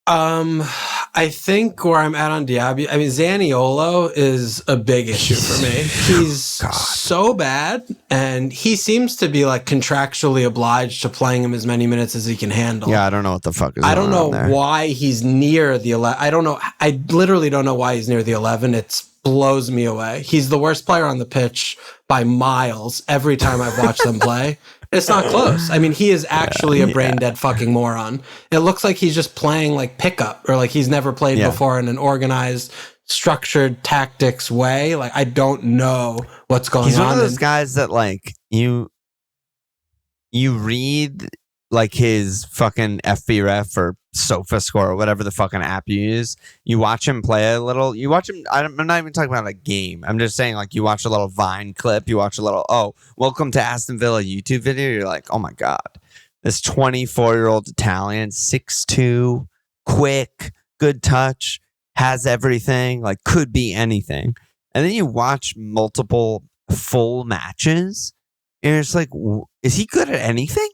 I think where I'm at on Diaby, I mean, Zaniolo is a big issue for me. He's so bad, and he seems to be like contractually obliged to playing him as many minutes as he can handle. Yeah, I don't know what the fuck is I don't going know on there. why he's near the 11. I don't know. I literally don't know why he's near the 11. It blows me away. He's the worst player on the pitch by miles every time I've watched them play. It's not close. I mean, he is actually a brain dead fucking moron. It looks like he's just playing like pickup, or like he's never played before in an organized, structured tactics way. Like, I don't know what's going on. He's one of those guys that like you read like his fucking FBref or SofaScore or whatever the fucking app you use. You watch him play a little. You watch him. I'm not even talking about a game. I'm just saying, like, you watch a little Vine clip. You watch a little, welcome to Aston Villa YouTube video. You're like, oh my God, this 24-year-old Italian, 6'2", quick, good touch, has everything, like could be anything. And then you watch multiple full matches, and it's like, is he good at anything?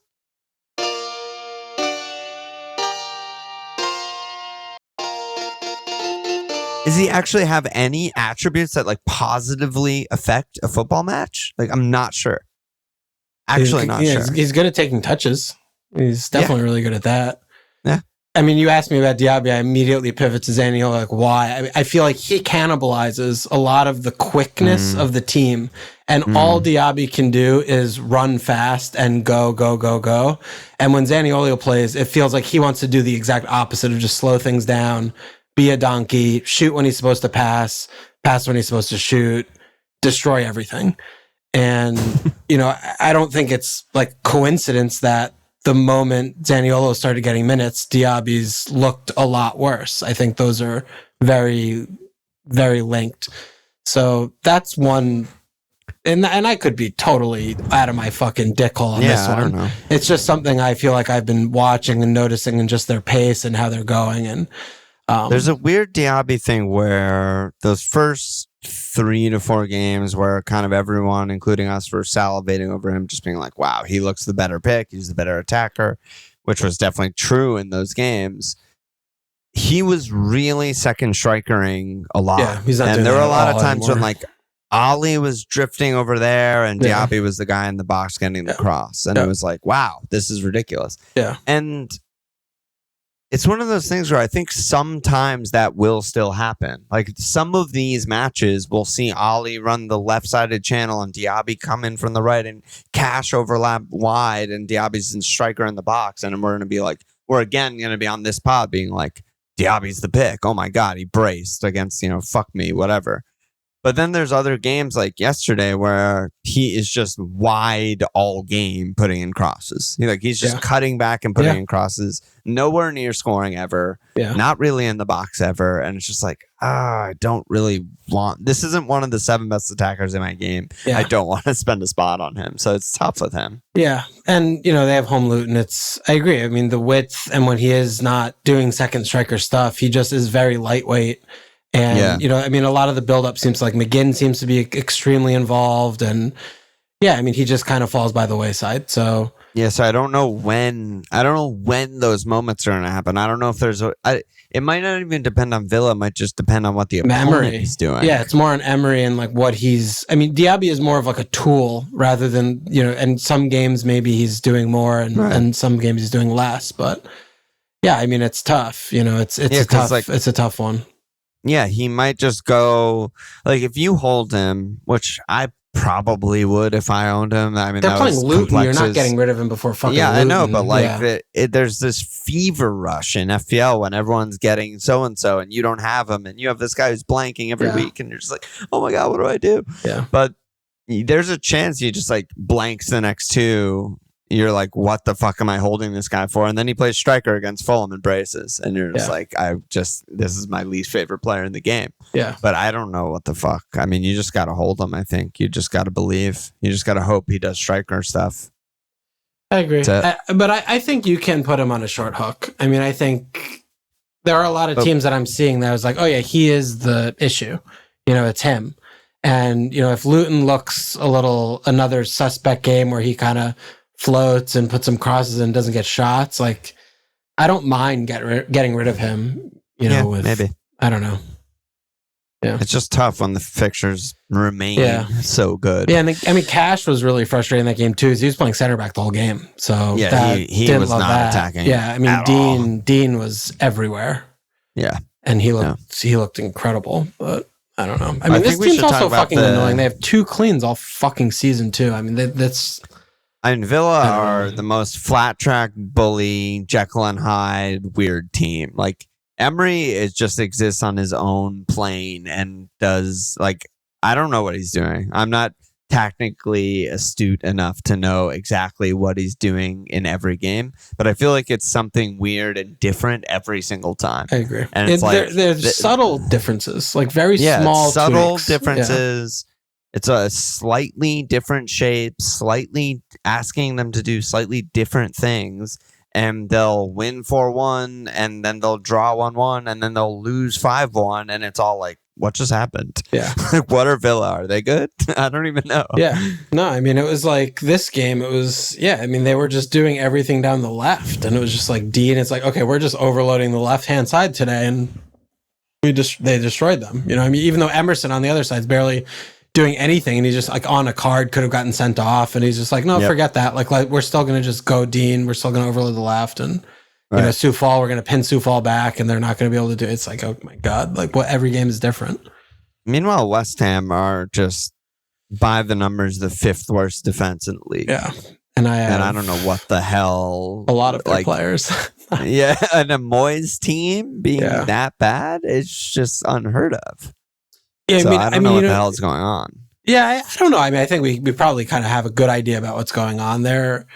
Does he actually have any attributes that like positively affect a football match? Like, I'm not sure. Actually, not sure. He's good at taking touches. He's definitely really good at that. Yeah. I mean, you asked me about Diaby. I immediately pivot to Zaniolo. Like, why? I feel like he cannibalizes a lot of the quickness of the team. And all Diaby can do is run fast and go, go, go, go. And when Zaniolo plays, it feels like he wants to do the exact opposite of just slow things down, be a donkey, shoot when he's supposed to pass when he's supposed to shoot, destroy everything. And, I don't think it's like coincidence that the moment Zaniolo started getting minutes, Diaby's looked a lot worse. I think those are very, very linked. So that's one. And I could be totally out of my fucking dick hole on this one. I don't know. It's just something I feel like I've been watching and noticing in just their pace and how they're going. And there's a weird Diaby thing where those first 3 to 4 games where kind of everyone, including us, were salivating over him, just being like, wow, he looks the better pick. He's the better attacker, which was definitely true in those games. He was really second strikering a lot. Yeah, he's not and doing there were a lot that of times anymore. when like Ollie was drifting over there and Diaby was the guy in the box getting the cross. And it was like, wow, this is ridiculous. Yeah. And it's one of those things where I think sometimes that will still happen. Like some of these matches, we'll see Ollie run the left-sided channel and Diaby come in from the right and Cash overlap wide and Diaby's in striker in the box. And we're going to be like, we're again going to be on this pod being like, Diaby's the pick. Oh my God, he braced against, fuck me, whatever. But then there's other games like yesterday where he is just wide all game putting in crosses. He's just cutting back and putting in crosses, nowhere near scoring ever, not really in the box ever. And it's just like, I don't really want, this isn't one of the 7 best attackers in my game. I don't want to spend a spot on him. So it's tough with him. Yeah. And, they have home Luton. I agree. I mean, the width and when he is not doing second striker stuff, he just is very lightweight. And, a lot of the buildup seems like McGinn seems to be extremely involved. And he just kind of falls by the wayside. So, so I don't know when those moments are going to happen. I don't know if it might not even depend on Villa. It might just depend on what the opponent is doing. Yeah, it's more on Emery and like what Diaby is more of like a tool rather than, and some games maybe he's doing more and some games he's doing less. But it's tough. It's a tough one. Yeah, he might just go, like, if you hold him, which I probably would if I owned him. I mean, they're playing Luton. You're not getting rid of him before fucking Luton. I know, but like, there's this fever rush in FPL when everyone's getting so-and-so and you don't have him and you have this guy who's blanking every week and you're just like, oh my God, what do I do? Yeah. But there's a chance you just like blanks the next 2. You're like, what the fuck am I holding this guy for? And then he plays striker against Fulham and braces. And you're just like, this is my least favorite player in the game. Yeah. But I don't know what the fuck. I mean, you just got to hold him, I think. You just got to believe. You just got to hope he does striker stuff. I agree. But I think you can put him on a short hook. I mean, I think there are a lot of teams that I'm seeing that I was like, oh yeah, he is the issue. It's him. And, if Luton looks another suspect game where he kind of floats and puts some crosses and doesn't get shots, like I don't mind getting rid of him, maybe. I don't know. Yeah. It's just tough when the fixtures remain so good. Yeah, and Cash was really frustrating that game too. He was playing center back the whole game. So he was not attacking. Yeah, I mean Dean was everywhere. Yeah. And he looked incredible, but I don't know. I mean, this team's also fucking annoying. They have 2 cleans all fucking season too. I mean, that's Villa are the most flat track bully, Jekyll and Hyde weird team. Like Emery just exists on his own plane and does like, I don't know what he's doing. I'm not technically astute enough to know exactly what he's doing in every game, but I feel like it's something weird and different every single time. I agree. And it's there's subtle differences, like very small subtle tweaks. differences. It's a slightly different shape, slightly asking them to do slightly different things, and they'll win 4-1, and then they'll draw 1-1, and then they'll lose 5-1, and it's all like, what just happened? Yeah. Like, what are Villa? Are they good? I don't even know. Yeah. No, I mean, it was like this game, it was, I mean, they were just doing everything down the left, and it was just like D, and it's like, okay, we're just overloading the left-hand side today, and they destroyed them. You know, I mean, even though Emerson on the other side is barely doing anything, and he's just like on a card, could have gotten sent off, and he's just like, no, forget that. Like we're still going to just go Dean. We're still going to overload the left, and you know, Soufal, we're going to pin Soufal back, and they're not going to be able to do it. It's like, oh my God, like every game is different. Meanwhile, West Ham are just by the numbers the 5th worst defense in the league. Yeah. And I don't know what the hell. A lot of their players. Yeah. And a Moyes team being that bad, it's just unheard of. Yeah, so I don't know what the hell is going on. Yeah, I don't know. I mean, I think we probably kind of have a good idea about what's going on there.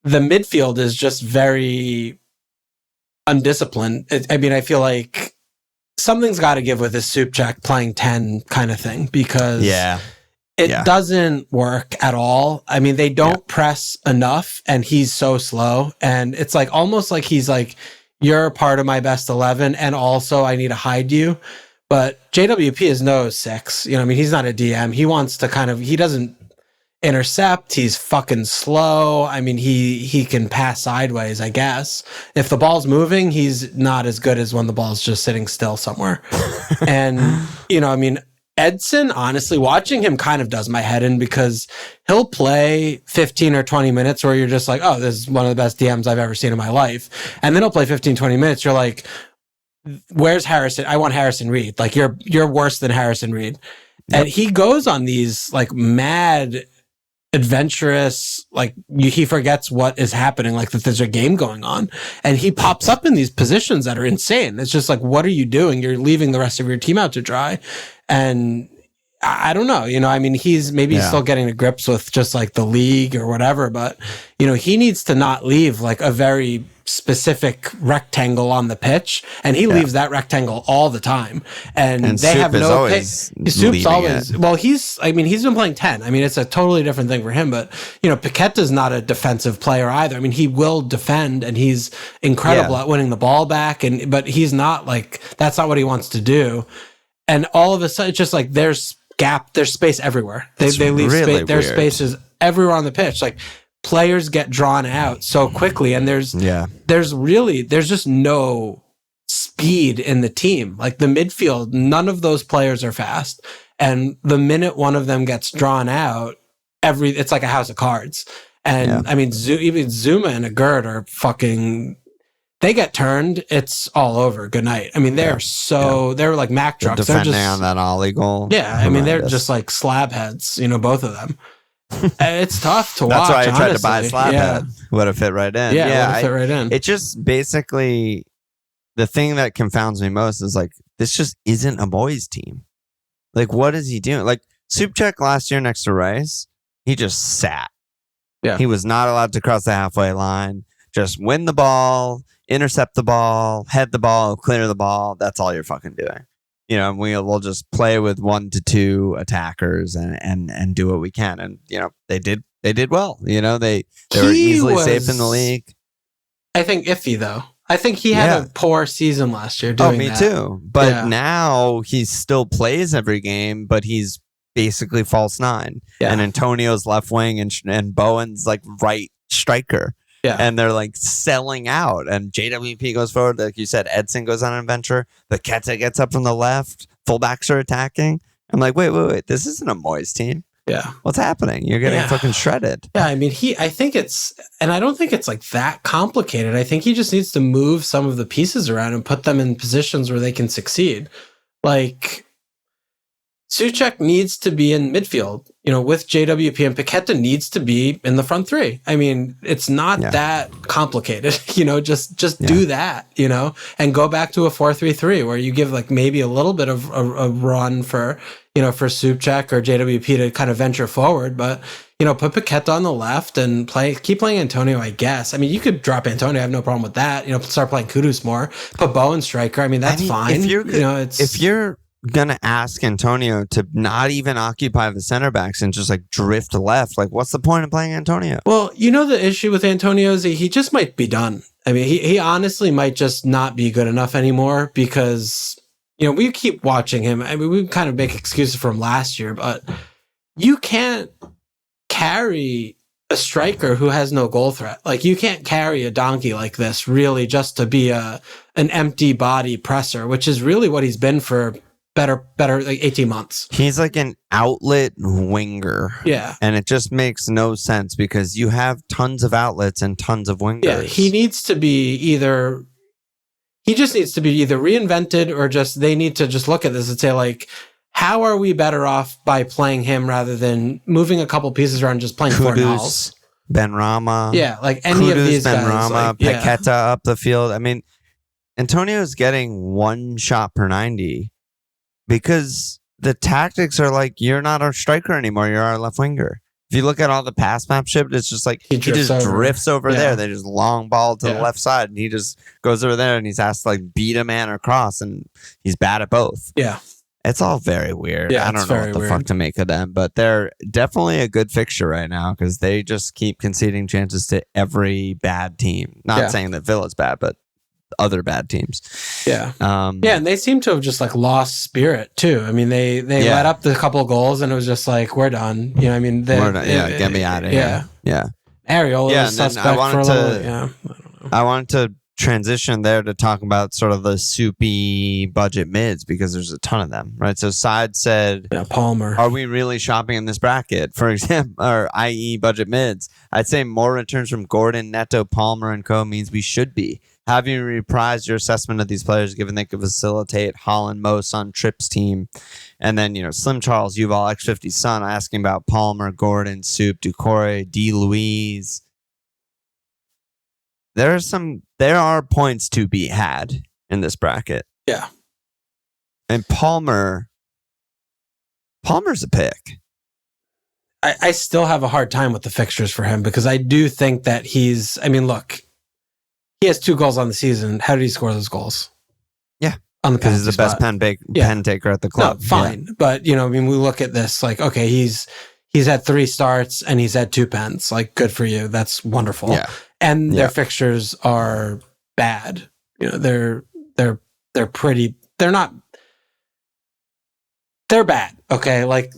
The midfield is just very undisciplined. I mean, I feel like something's got to give with this Souček playing 10 kind of thing, because it doesn't work at all. I mean, they don't press enough, and he's so slow. And it's like almost like he's like, you're part of my best 11, and also I need to hide you. But JWP is no 6. You know, I mean, he's not a DM. He wants to he doesn't intercept. He's fucking slow. I mean, he can pass sideways, I guess. If the ball's moving, he's not as good as when the ball's just sitting still somewhere. And, you know, I mean, Edson, honestly, watching him kind of does my head in, because he'll play 15 or 20 minutes where you're just like, oh, this is one of the best DMs I've ever seen in my life. And then he'll play 15, 20 minutes. You're like, where's Harrison? I want Harrison Reed. Like, you're worse than Harrison Reed. Yep. And he goes on these like mad, adventurous, like he forgets what is happening, like that there's a game going on, and he pops up in these positions that are insane. It's just like, what are you doing? You're leaving the rest of your team out to dry. And I don't know, you know, I mean, he's still getting to grips with just like the league or whatever, but you know, he needs to not leave like a very specific rectangle on the pitch, and he leaves that rectangle all the time, and they have no Soup's always well, he's been playing 10. I mean, it's a totally different thing for him, but you know, Paqueta's not a defensive player either. I mean, he will defend, and he's incredible at winning the ball back, but he's not like, that's not what he wants to do. And all of a sudden, it's just like there's space everywhere. They leave really space. There's spaces everywhere on the pitch. Like, players get drawn out so quickly, and there's just no speed in the team. Like, the midfield, none of those players are fast. And the minute one of them gets drawn out, it's like a house of cards. And I mean, even Zuma and Agurt are fucking, they get turned, it's all over. Good night. I mean, they're they're like Mack trucks. They're defending on that Ollie goal. Yeah, I mean, they're just like slab heads, you know, both of them. It's tough to watch. That's why I tried honestly. to buy a slab head. Would have fit right in. Yeah, fit right in. It just basically, the thing that confounds me most is like, this just isn't a boys team. Like, what is he doing? Like, Souček last year next to Rice, he just sat. Yeah. He was not allowed to cross the halfway line. Just win the ball, intercept the ball, head the ball, clear the ball. That's all you're fucking doing. You know, and we'll just play with 1 to 2 attackers and do what we can. And, you know, they did well. You know, they were easily safe in the league. I think iffy, though. I think he had a poor season last year doing that. Too. But now he still plays every game, but he's basically false 9. Yeah. And Antonio's left wing, and Bowen's like right striker. Yeah. And they're like selling out. And JWP goes forward. Like you said, Edson goes on an adventure. Paqueta gets up from the left. Fullbacks are attacking. I'm like, wait. This isn't a Moyes team. Yeah. What's happening? You're getting fucking shredded. Yeah. I mean, I think it's, and I don't think it's like that complicated. I think he just needs to move some of the pieces around and put them in positions where they can succeed. Like, Souček needs to be in midfield, you know, with JWP, and Paqueta needs to be in the front 3. I mean, it's not that complicated, you know, just do that, you know, and go back to a 4-3-3 where you give like maybe a little bit of a run for, for Souček or JWP to kind of venture forward, but put Paqueta on the left and keep playing Antonio, I guess. I mean, you could drop Antonio, I have no problem with that. Start playing Kudus more, put Bowen striker. I mean, that's fine. If you're gonna ask Antonio to not even occupy the center backs and just like drift left, like what's the point of playing Antonio? Well, the issue with Antonio is he just might be done. I mean, he honestly might just not be good enough anymore because we keep watching him. I mean, we kind of make excuses for him last year, but you can't carry a striker who has no goal threat. Like, you can't carry a donkey like this really just to be an empty body presser, which is really what he's been for better like 18 months. He's like an outlet winger. Yeah. And it just makes no sense because you have tons of outlets and tons of wingers. Yeah, he needs to be either reinvented or just they need to just look at this and say, like, how are we better off by playing him rather than moving a couple pieces around and just playing Fornals? Benrahma. Yeah, like any of these guys. Benrahma, Paqueta up the field. I mean, Antonio's getting 1 shot per 90 because the tactics are like, you're not our striker anymore, you're our left winger. If you look at all the pass map shit, it's just like he just drifts over there. They just long ball to the left side, and he just goes over there, and he's asked to like beat a man or cross, and he's bad at both. Yeah. It's all very weird. Yeah, I don't know what the fuck to make of them, but they're definitely a good fixture right now because they just keep conceding chances to every bad team. Not saying that Villa's bad, but other bad teams. Yeah. And they seem to have just like lost spirit too. I mean, they let up the couple goals and it was just like, we're done. I mean, we're done. Get me out of here. Yeah. Areola was suspect for a little bit. Yeah. I don't know. I wanted to transition there to talk about sort of the soupy budget mids because there's a ton of them, right? So Side said, Palmer, are we really shopping in this bracket? For example, or i.e. budget mids. I'd say more returns from Gordon, Neto, Palmer, and co means we should be. Have you reprised your assessment of these players given they could facilitate Holland, Mo, Son, Tripp's team? And then, Slim Charles, Yuval, X50 Son, asking about Palmer, Gordon, Soup, Ducore, D. Louise. There are points to be had in this bracket. Yeah. And Palmer's a pick. I still have a hard time with the fixtures for him because I do think that look, he has 2 goals on the season. How did he score those goals? Yeah. On the because he's the best pen taker at the club. No, fine. Yeah. But, we look at this like, okay, he's had 3 starts and he's had 2 pens. Like, good for you. That's wonderful. Yeah. And their fixtures are bad. They're bad. Okay. Like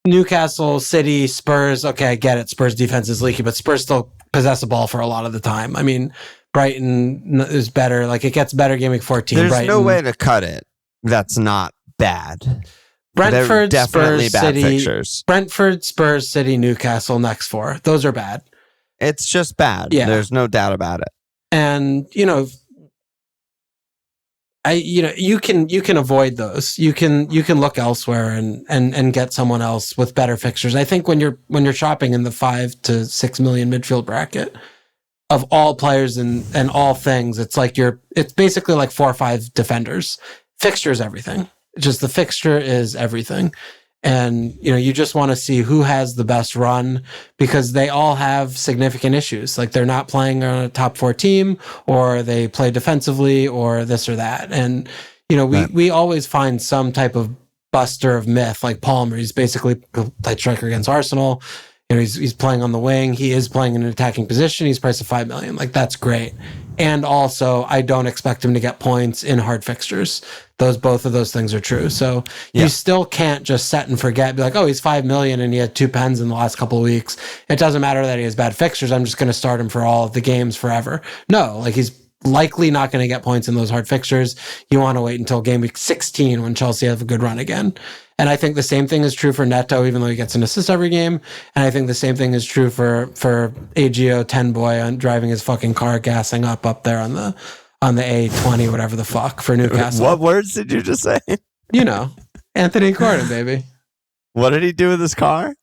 Newcastle, City, Spurs. Okay. I get it. Spurs defense is leaky, but Spurs still possess the ball for a lot of the time. I mean, Brighton is better. Like, it gets better game week 14. There's Brighton, no way to cut it. That's not bad. Brentford, They're definitely Spurs, bad City, fixtures. Brentford, Spurs, City, Newcastle, next 4. Those are bad. It's just bad. Yeah. There's no doubt about it. And, you can avoid those. You can look elsewhere and get someone else with better fixtures. I think when you're shopping in the 5 to 6 million midfield bracket of all players and all things, it's basically like 4 or 5 defenders. Fixture is everything. Just the fixture is everything. And, you just want to see who has the best run because they all have significant issues. Like, they're not playing on a top 4 team, or they play defensively, or this or that. And, we always find some type of buster of myth, like Palmer. He's basically played striker against Arsenal. He's playing on the wing. He is playing in an attacking position. He's priced at 5 million. Like, that's great. And also, I don't expect him to get points in hard fixtures. Both of those things are true. So you still can't just set and forget, be like, oh, he's 5 million and he had 2 pens in the last couple of weeks. It doesn't matter that he has bad fixtures. I'm just going to start him for all of the games forever. No, like, he's likely not going to get points in those hard fixtures. You want to wait until game week 16 when Chelsea have a good run again. And I think the same thing is true for Neto, even though he gets an assist every game. And I think the same thing is true for AGO 10 boy on driving his fucking car, gassing up there on the A20, whatever the fuck, for Newcastle. What words did you just say? Anthony Gordon, baby. What did he do with his car?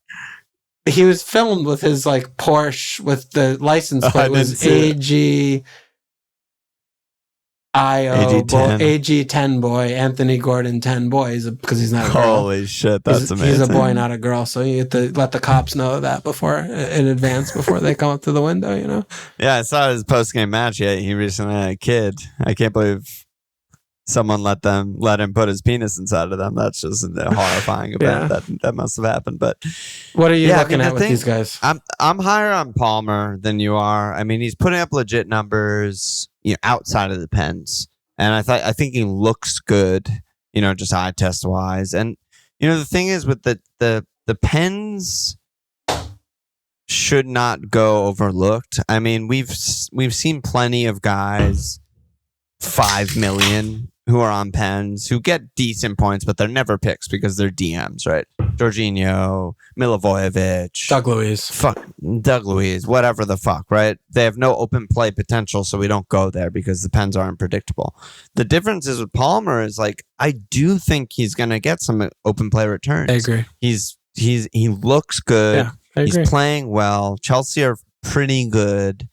He was filmed with his like Porsche with the license plate was AG. IO AG10. AG10 boy, Anthony Gordon 10 boy, because he's not a girl. Holy shit, that's amazing. He's a boy, not a girl. So you have to let the cops know that in advance before they come up to the window, you know? Yeah, I saw his post-game match. Yeah, he recently had a kid. I can't believe someone let him put his penis inside of them. That's just a horrifying event that must have happened. But what are you looking at with these guys? I'm higher on Palmer than you are. I mean, he's putting up legit numbers, outside of the pens, and I think he looks good, just eye test wise. And the thing is with the pens should not go overlooked. I mean, we've seen plenty of guys 5 million who are on pens who get decent points, but they're never picks because they're DMs, right? Jorginho, Milivojevic, Doug Luiz, whatever the fuck, right? They have no open play potential, so we don't go there because the pens aren't predictable. The difference is with Palmer is I do think he's gonna get some open play returns. I agree. He looks good. Yeah, I agree. He's playing well. Chelsea are pretty good.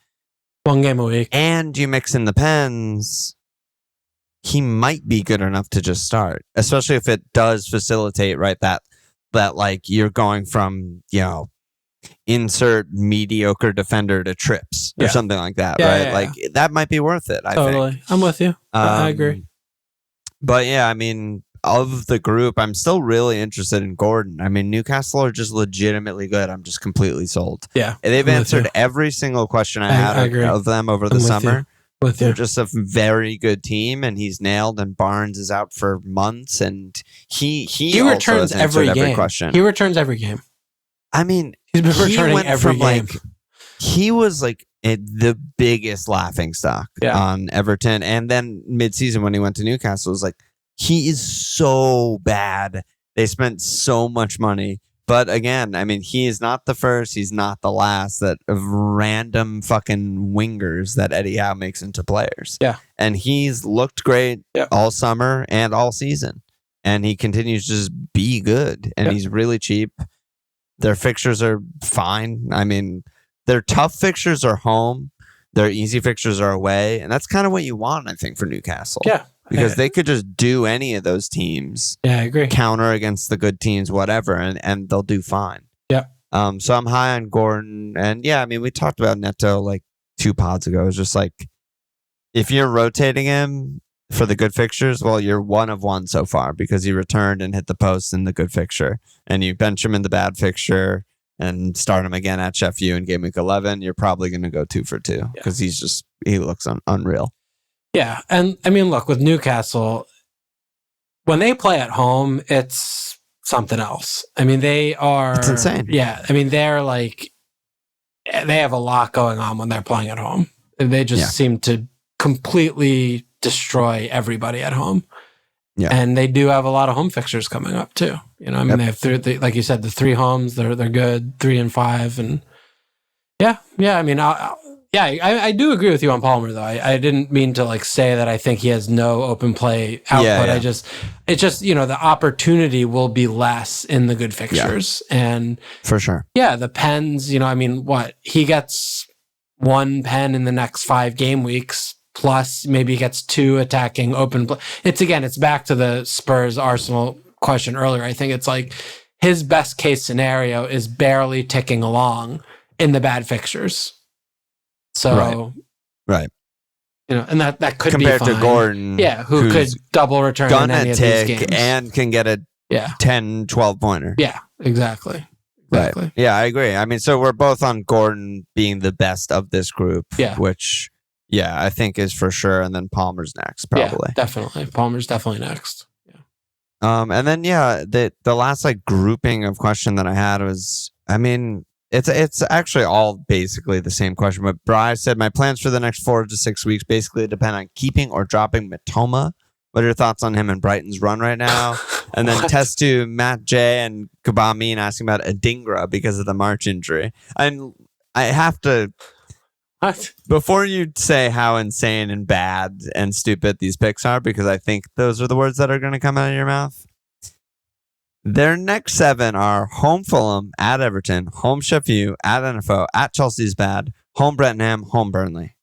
1 game a week. And you mix in the pens, he might be good enough to just start, especially if it does facilitate, right, that you're going from, insert mediocre defender to trips or something like that, right? Yeah. That might be worth it, I think. I'm with you. I agree. But yeah, I mean, of the group, I'm still really interested in Gordon. I mean, Newcastle are just legitimately good. I'm just completely sold. Yeah. They've answered every single question I had of them over the summer. They're just a very good team, and he's nailed. And Barnes is out for months, and he returns every question. He returns every game. I mean, he's been returning every game. He was the biggest laughing stock on Everton, and then mid-season when he went to Newcastle, it was he is so bad. They spent so much money. But again, I mean, he is not the first. He's not the last of random fucking wingers that Eddie Howe makes into players. Yeah. And he's looked great all summer and all season. And he continues to just be good. And he's really cheap. Their fixtures are fine. I mean, their tough fixtures are home. Their easy fixtures are away. And that's kind of what you want, I think, for Newcastle. Yeah. Because they could just do any of those teams. Yeah, I agree. Counter against the good teams, whatever, and they'll do fine. Yeah. So I'm high on Gordon. And yeah, I mean, we talked about Neto 2 pods ago. It's just if you're rotating him for the good fixtures, well, you're one of one so far because he returned and hit the post in the good fixture. And you bench him in the bad fixture and start him again at Chef U in game week 11. You're probably going to go 2 for 2 because he looks unreal. Yeah, and I mean, look, with Newcastle, when they play at home, it's something else. I mean, it's insane. Yeah, I mean, they have a lot going on when they're playing at home. They just seem to completely destroy everybody at home. Yeah, and they do have a lot of home fixtures coming up too. I mean, they have like you said, the 3 homes. They're good, 3 and 5, and yeah. I mean, I do agree with you on Palmer, though. I didn't mean to say that I think he has no open play output. Yeah. It's just the opportunity will be less in the good fixtures, and for sure. Yeah, the pens. I mean, he gets 1 pen in the next 5 game weeks, plus maybe he gets 2 attacking open play. It's back to the Spurs Arsenal question earlier. I think it's his best case scenario is barely ticking along in the bad fixtures. So, right. And that could compared be fine. To Gordon, who could double return in any of these games and can get a 10, 12 pointer. Yeah, exactly. Right. Yeah, I agree. I mean, so we're both on Gordon being the best of this group, which I think is for sure, and then Palmer's next, probably. Yeah, definitely. Palmer's definitely next. Yeah. And then the last grouping of question that I had was, I mean, It's actually all basically the same question, but Bri said, my plans for the next 4 to 6 weeks basically depend on keeping or dropping Mitoma. What are your thoughts on him and Brighton's run right now? And then test to Matt J and Kabamin asking about Adingra because of the March injury. And I have to, before you say how insane and bad and stupid these picks are, because I think those are the words that are going to come out of your mouth. Their next 7 are home Fulham, at Everton, home Sheffield, at NFO, at Chelsea's bad, home Brettenham, home Burnley.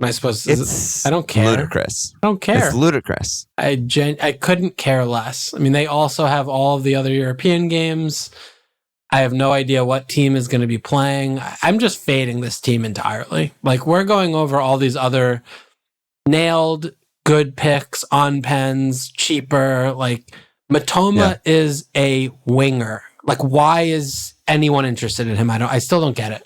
Am I supposed to? It's I don't care. ludicrous. I don't care. It's ludicrous. I couldn't care less. I mean, they also have all of the other European games. I have no idea what team is going to be playing. I'm just fading this team entirely. Like, we're going over all these other nailed good picks on pens, cheaper. Like, Matoma is a winger. Like, why is anyone interested in him? I still don't get it.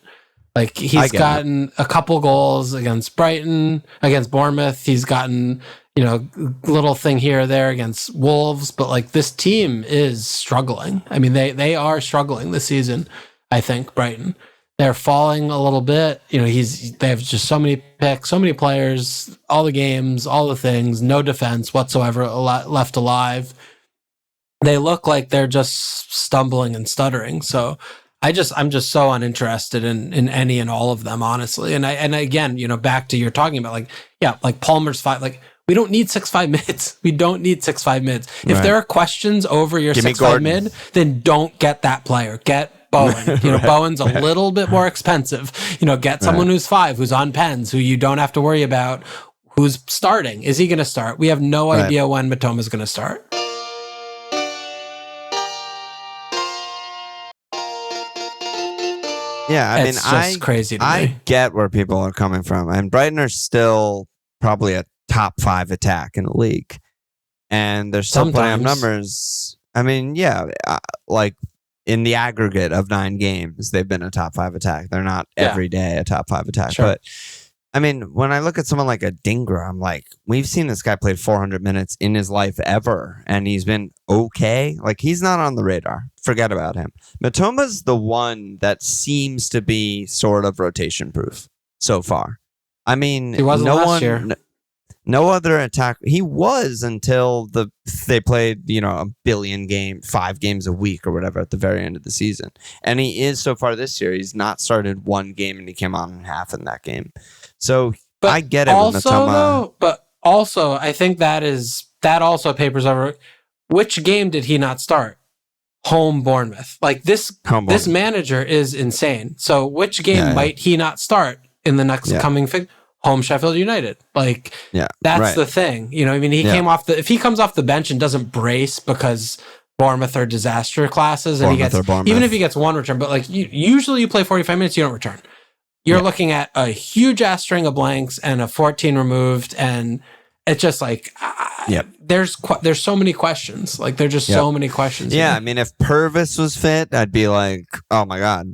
Like, he's gotten a couple goals against Brighton, against Bournemouth. He's gotten, little thing here or there against Wolves. But, like, this team is struggling. I mean, they are struggling this season, I think, Brighton. They're falling a little bit. They have just so many picks, so many players, all the games, all the things, no defense whatsoever left alive. They look like they're just stumbling and stuttering. So I'm just so uninterested in any and all of them, honestly. And again, back to you're talking about, like Palmer's 5. Like, we don't need 6'5" mids. We don't need 6'5" mids. If there are questions over your 6'5" mid, then don't get that player. Get Bowen. Bowen's a little bit more expensive. Get someone who's 5, who's on pens, who you don't have to worry about, who's starting. Is he going to start? We have no idea when Matoma's going to start. Yeah, I mean, just crazy to me. I get where people are coming from. And Brighton are still probably a top 5 attack in the league. And they're still putting up numbers. I mean, like in the aggregate of 9 games, they've been a top 5 attack. They're not every day a top 5 attack. Sure. But I mean, when I look at someone like a Dingra, I'm like, we've seen this guy play 400 minutes in his life ever, and he's been okay. Like, he's not on the radar. Forget about him. Matoma's the one that seems to be sort of rotation proof so far. I mean, he wasn't last year. No other attack. He was until they played, a billion 5 games a week or whatever at the very end of the season. And he is so far this year. He's not started one game and he came on in half in that game. So I get it with Matoma. But also, I think that also papers over. Which game did he not start? Home Bournemouth. Like, this manager is insane. So which game might he not start in the next coming home Sheffield United? Like, that's the thing. I mean, he came off if he comes off the bench and doesn't brace because Bournemouth are disaster classes, and even if he gets one return, but like usually you play 45 minutes, you don't return. You're looking at a huge ass string of blanks and a 14 removed, and it's just like there's so many questions. Like, there's just so many questions. Yeah, I mean, if Purvis was fit, I'd be like, oh my god,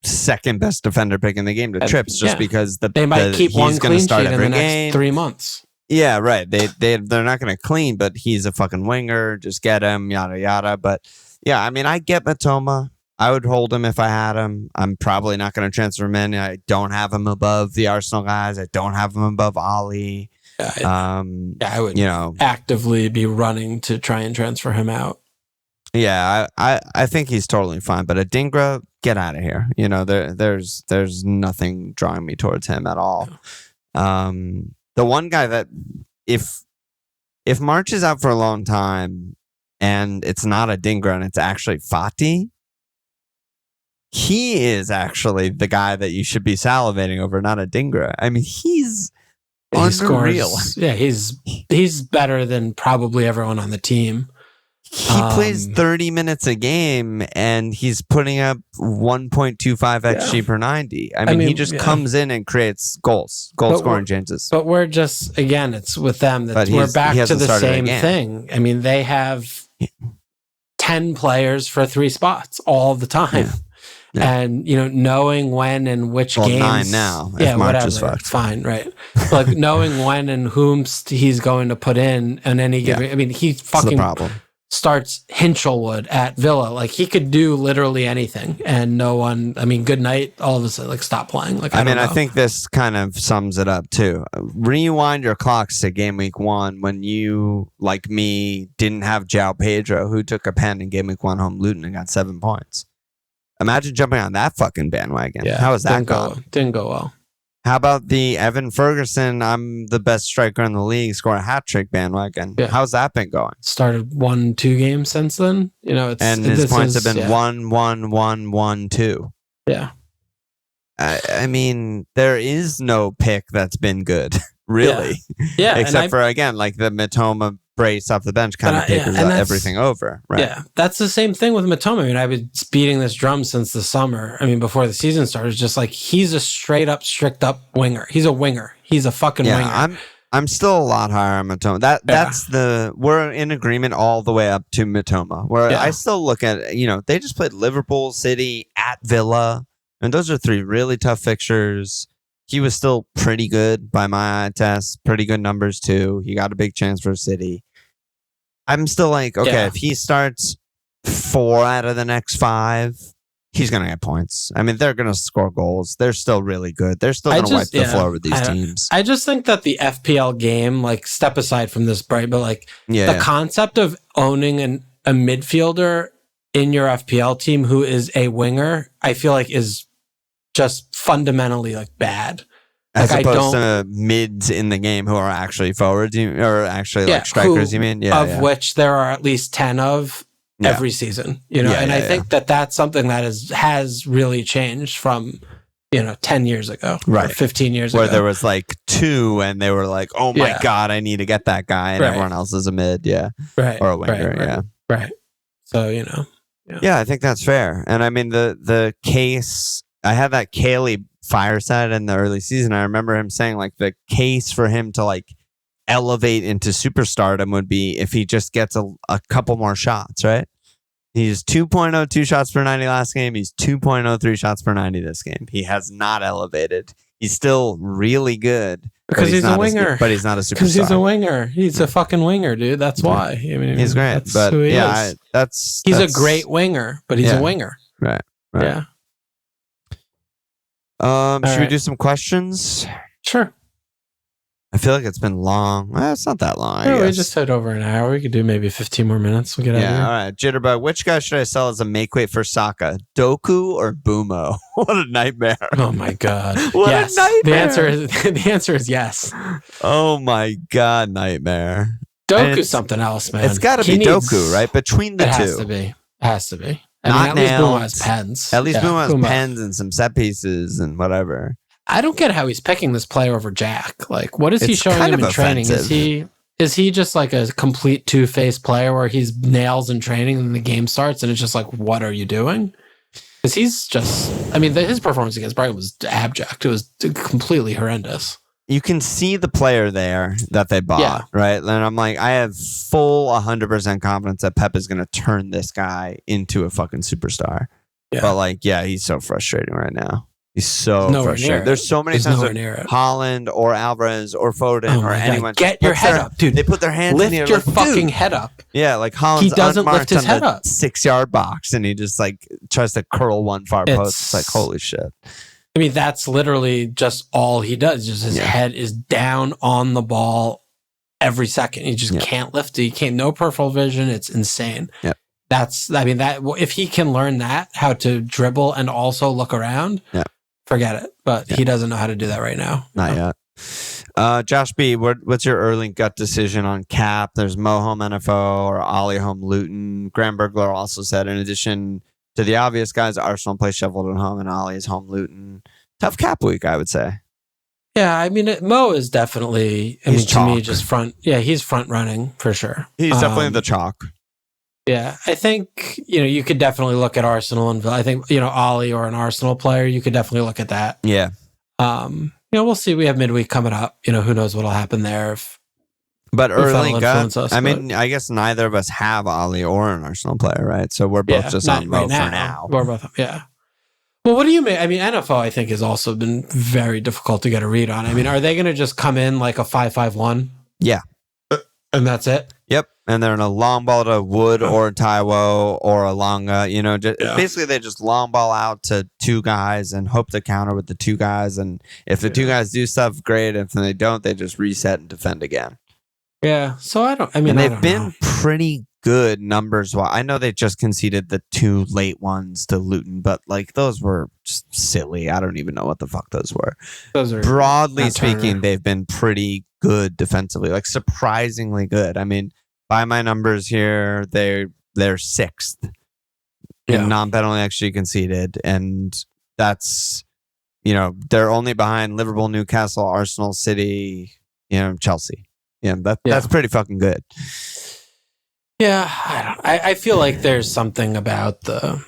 second best defender pick in the game to Trips, just because they might keep one clean sheet in the next 3 months. Yeah, right. They're not going to clean, but he's a fucking winger. Just get him, yada yada. But yeah, I mean, I get Matoma. I would hold him if I had him. I'm probably not going to transfer him in. I don't have him above the Arsenal guys. I don't have him above Ollie. I would actively be running to try and transfer him out. Yeah, I think he's totally fine. But Adingra, get out of here. There's nothing drawing me towards him at all. The one guy that if March is out for a long time and it's not Adingra and it's actually Fati, he is actually the guy that you should be salivating over, not Adingra. I mean, he's unreal. He's better than probably everyone on the team. He plays 30 minutes a game and he's putting up 1.25 XG per 90. I mean, he just comes in and creates goal scoring chances. But we're just, again, it's with them that we're back to the same thing. I mean, they have 10 players for 3 spots all the time. Yeah. And, knowing when and which games. 9 now. If March is fucked. Fine, right. Like, knowing when and whom he's going to put in any given. I mean, he fucking starts Hinchelwood at Villa. Like, he could do literally anything, and no one. I mean, good night. All of a sudden, stop playing. Like, I think this kind of sums it up too. Rewind your clocks to game week 1 when you, like me, didn't have João Pedro, who took a pen in game week 1 home Luton and got 7 points. Imagine jumping on that fucking bandwagon. Yeah, how is that going? Didn't go well. How about the Evan Ferguson, I'm the best striker in the league, score a hat trick bandwagon? Yeah. How's that been going? Started 1-2 games since then. And his points have been 1-1-1-1-2. Yeah. I mean, there is no pick that's been good, really. Yeah. Except for, again, like the Matoma brace off the bench kind of papers everything over. Right. Yeah, that's the same thing with Matoma. I mean, I've been beating this drum since the summer. I mean, before the season started, it's just like he's a straight up, strict up winger. He's a winger. He's a fucking winger. I'm still a lot higher on Matoma. That's we're in agreement all the way up to Matoma. Where I still look at, they just played Liverpool, City, at Villa. And those are 3 really tough fixtures. He was still pretty good by my eye test. Pretty good numbers too. He got a big chance for City. I'm still like, okay, if he starts 4 out of the next 5, he's going to get points. I mean, they're going to score goals. They're still really good. They're still going to wipe the floor with these teams. I just think that the FPL game, like, step aside from this, Bright, but like the concept of owning a midfielder in your FPL team who is a winger, I feel like is just fundamentally like bad. As opposed to mids in the game who are actually forwards, or actually like strikers, you mean? Yeah. Of which there are at least 10 of every season, I think that that's something that has really changed from, 10 years ago, or 15 years ago. Where there was like 2 and they were like, oh my God, I need to get that guy. And everyone else is a mid. Yeah. Right. Or a winger. Right. So, Yeah, I think that's fair. And I mean, the case, I had that Cayley fireside in the early season. I remember him saying like the case for him to like elevate into superstardom would be if he just gets a couple more shots, right? He's 2.02 shots per 90 last game. He's 2.03 shots per 90 this game. He has not elevated. He's still really good. Because he's a winger. But he's not a superstar. Because he's a winger. He's a fucking winger, dude. That's why. I mean, he's great. But he's a great winger, but he's a winger. Right. Yeah. Should we do some questions? Sure. I feel like it's been long. Well, it's not that long. I guess. We just hit over an hour. We could do maybe 15 more minutes. We'll get out of here. All right. Jitterbug, which guy should I sell as a make weight for Saka? Doku or Bumo? What a nightmare. Oh my God. What a nightmare. The answer is yes. Oh my God, nightmare. Doku's something else, man. It's got to be Doku, right? Between the two. It has to be. At least Bumo has pens. At least Bumo has pens and some set pieces and whatever. I don't get how he's picking this player over Jack. Like, what is he showing him in training? Is he just like a complete two-faced player where he's nails in training and then the game starts and it's just like, what are you doing? Because he's just, I mean, his performance against Brighton was abject. It was completely horrendous. You can see the player there that they bought, right? And I'm like, I have full 100% confidence that Pep is going to turn this guy into a fucking superstar. Yeah. But like, he's so frustrating right now. He's so frustrated. There's so many times with Haaland or Alvarez or Foden or anyone. Get your head up, dude. They put their hands in the air. Lift your fucking head up. Yeah, like Haaland's he doesn't lift his head up. 6-yard box and he just like tries to curl one far post. It's like, holy shit. I mean, that's literally just all he does. Just his head is down on the ball every second. He just can't lift it. He can't, no peripheral vision. It's insane. Yep. If he can learn that, how to dribble and also look around, forget it. But he doesn't know how to do that right now. Not yet. Josh B, what's your early gut decision on Cap? There's Mo home NFO or Ollie home Luton. Graham Burglar also said, in addition to the obvious guys, Arsenal play Sheffield at home and Ollie is home Luton. Tough Cap week, I would say. Yeah, I mean, Mo is definitely, to me, just front. Yeah, he's front running for sure. He's definitely the chalk. Yeah, I think, you could definitely look at Arsenal and I think, Ollie or an Arsenal player, you could definitely look at that. Yeah. We'll see. We have midweek coming up. Who knows what'll happen there. But early gut, I guess neither of us have Ollie or an Arsenal player, right? So we're both just on Mo for now. We're both, Well, what do you mean? I mean, NFO, I think, has also been very difficult to get a read on. I mean, are they going to just come in like a 5-5-1? Yeah. And that's it? Yep. And they're in a long ball to Wood or Taiwo or Alanga. Basically, they just long ball out to 2 guys and hope to counter with the 2 guys. And if the 2 guys do stuff, great. If they don't, they just reset and defend again. Yeah. So they've been pretty good numbers. I know they just conceded the 2 late ones to Luton, but like those were just silly. I don't even know what the fuck those were. Broadly speaking, they've been pretty good defensively, like surprisingly good. I mean, by my numbers here, they're 6th in non-penalty actually conceded, and that's they're only behind Liverpool, Newcastle, Arsenal, City, Chelsea. That's pretty fucking good. Yeah, I feel like there's something about the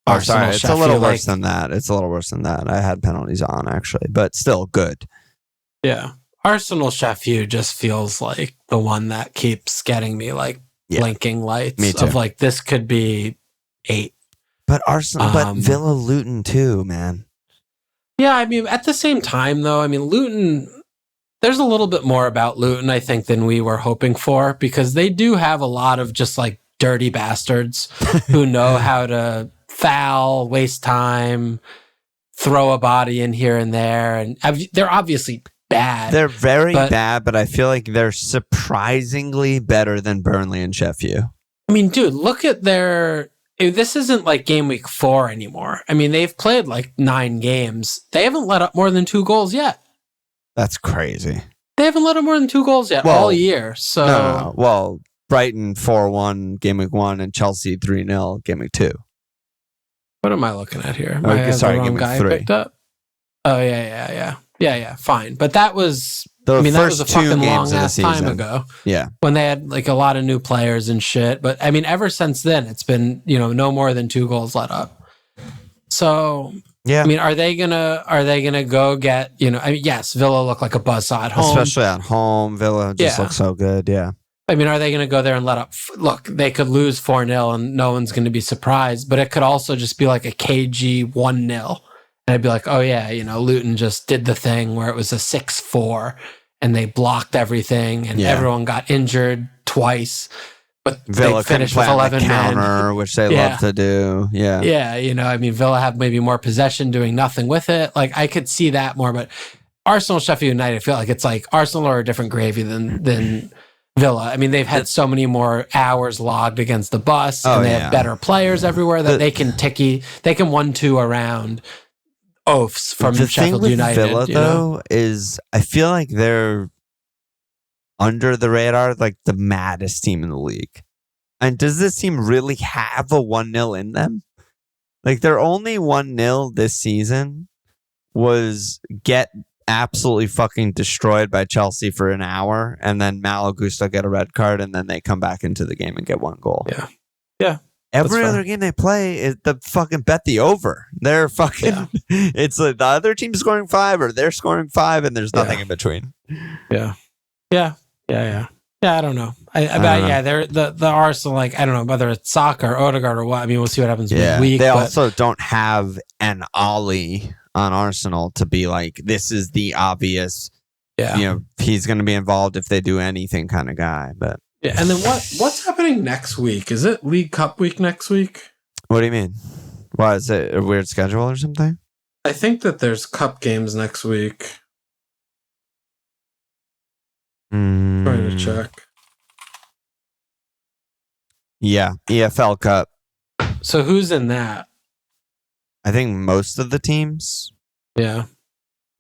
Arsenal. It's a little worse than that. It's a little worse than that. I had penalties on actually, but still good. Yeah, Arsenal Sheffield just feels like the one that keeps getting me like blinking lights. Me too. Of like this could be 8. But Arsenal, but Villa Luton too, man. Yeah, I mean, at the same time, though, I mean, Luton, there's a little bit more about Luton, I think, than we were hoping for, because they do have a lot of just like dirty bastards who know how to foul, waste time, throw a body in here and there. And they're obviously bad. They're very bad, but I feel like they're surprisingly better than Burnley and Sheffield. I mean, dude, look at this isn't like game week 4 anymore. I mean, they've played like 9 games. They haven't let up more than 2 goals yet. That's crazy. They haven't let up more than 2 goals yet all year. So no. Well, Brighton 4-1 game week 1 and Chelsea 3-0 game week 2. What am I looking at here? Sorry, game week 3. Picked up? Oh yeah. Fine, but that was. That was a fucking long ass time ago. Yeah. When they had like a lot of new players and shit. But I mean, ever since then, it's been, no more than 2 goals let up. So, yeah. I mean, are they gonna go get, I mean, yes, Villa look like a buzzsaw at home. Especially at home. Villa just looks so good. Yeah. I mean, are they going to go there and let up? Look, they could lose 4-0 and no one's going to be surprised, but it could also just be like a KG 1-0. And I'd be like, oh yeah, Luton just did the thing where it was a 6-4 and they blocked everything and everyone got injured twice. But Villa they finished with 11 counter, which they love to do. Yeah. Yeah, I mean, Villa have maybe more possession doing nothing with it. Like, I could see that more, but Arsenal, Sheffield United, I feel like it's like Arsenal are a different gravy than Villa. I mean, they've had so many more hours logged against the bus and they have better players everywhere that they can 1-2 around oafs from Sheffield United. The thing with Villa, though, is I feel like they're under the radar, like the maddest team in the league. And does this team really have a 1-0 in them? Like, their only 1-0 this season was get absolutely fucking destroyed by Chelsea for an hour, and then Malo Gusto get a red card, and then they come back into the game and get 1 goal. Yeah. Every other game they play is the fucking bet the over. They're fucking. It's like the other team's scoring 5 or they're scoring 5, and there's nothing in between. Yeah. I don't know. They're the Arsenal. Like, I don't know whether it's Saka or Odegaard or what. I mean, we'll see what happens week. They also don't have an Ollie on Arsenal to be like, this is the obvious. Yeah, he's going to be involved if they do anything kind of guy. But and then what's happening next week? Is it League Cup week next week? What do you mean? Why is it a weird schedule or something? I think that there's cup games next week. Trying to check. Yeah, EFL Cup. So who's in that? I think most of the teams. Yeah.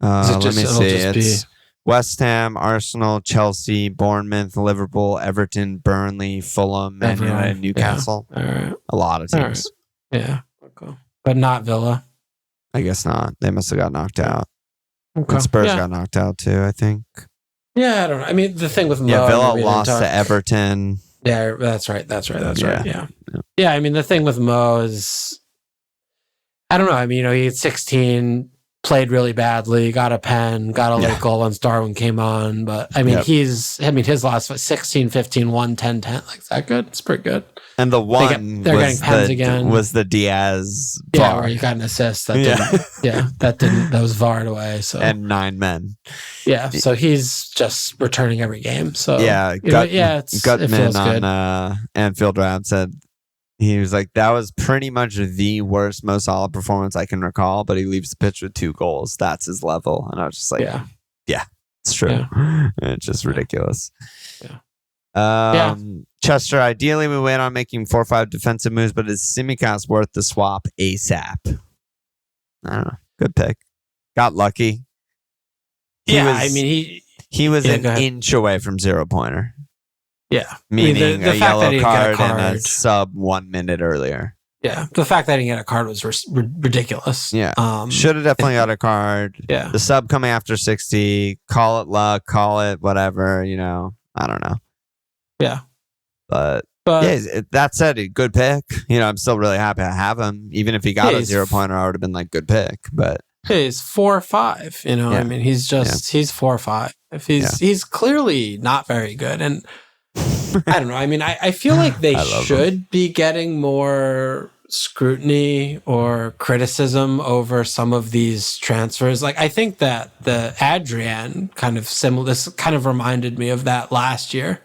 Let me see. It's West Ham, Arsenal, Chelsea, Bournemouth, Liverpool, Everton, Burnley, Fulham, Man United, Newcastle. Yeah. All right. A lot of teams. Right. Yeah. Okay. But not Villa. I guess not. They must have got knocked out. Okay. And Spurs got knocked out too, I think. Yeah, I don't know. I mean, the thing with Mo, Villa lost to Everton. Yeah, that's right. Yeah. I mean, the thing with Mo is, I don't know. I mean, he had 16, played really badly, got a pen, got a late goal once Darwin came on. But I mean, his last 16, 15, 1, 10, 10. Like, is that good? It's pretty good. And the one they're getting pens again. Was the Diaz VAR. Yeah, where he got an assist. That was VAR'd away. So and 9 men. Yeah, so he's just returning every game. So Gutman on Anfield Round said he was like, that was pretty much the worst, most solid performance I can recall, but he leaves the pitch with 2 goals. That's his level. And I was just like, yeah, it's true. Yeah. It's just ridiculous. Chester, ideally we wait on making 4 or 5 defensive moves, but is Tsimikas worth the swap ASAP? I don't know. Good pick. Got lucky. He was an inch away from 0-pointer. Yeah. Meaning a yellow card and a sub 1 minute earlier. Yeah, the fact that he didn't get a card was ridiculous. Yeah, should have definitely got a card. Yeah, the sub coming after 60. Call it luck. Call it whatever. I don't know. Yeah, but yeah. That said, a good pick. I'm still really happy to have him. Even if he got a 0-pointer, I would have been like, good pick. But he's 4 or 5. I mean, he's 4 or 5. He's clearly not very good, and I don't know. I mean, I feel like they should be getting more scrutiny or criticism over some of these transfers. Like, I think that the Adrian this kind of reminded me of that last year,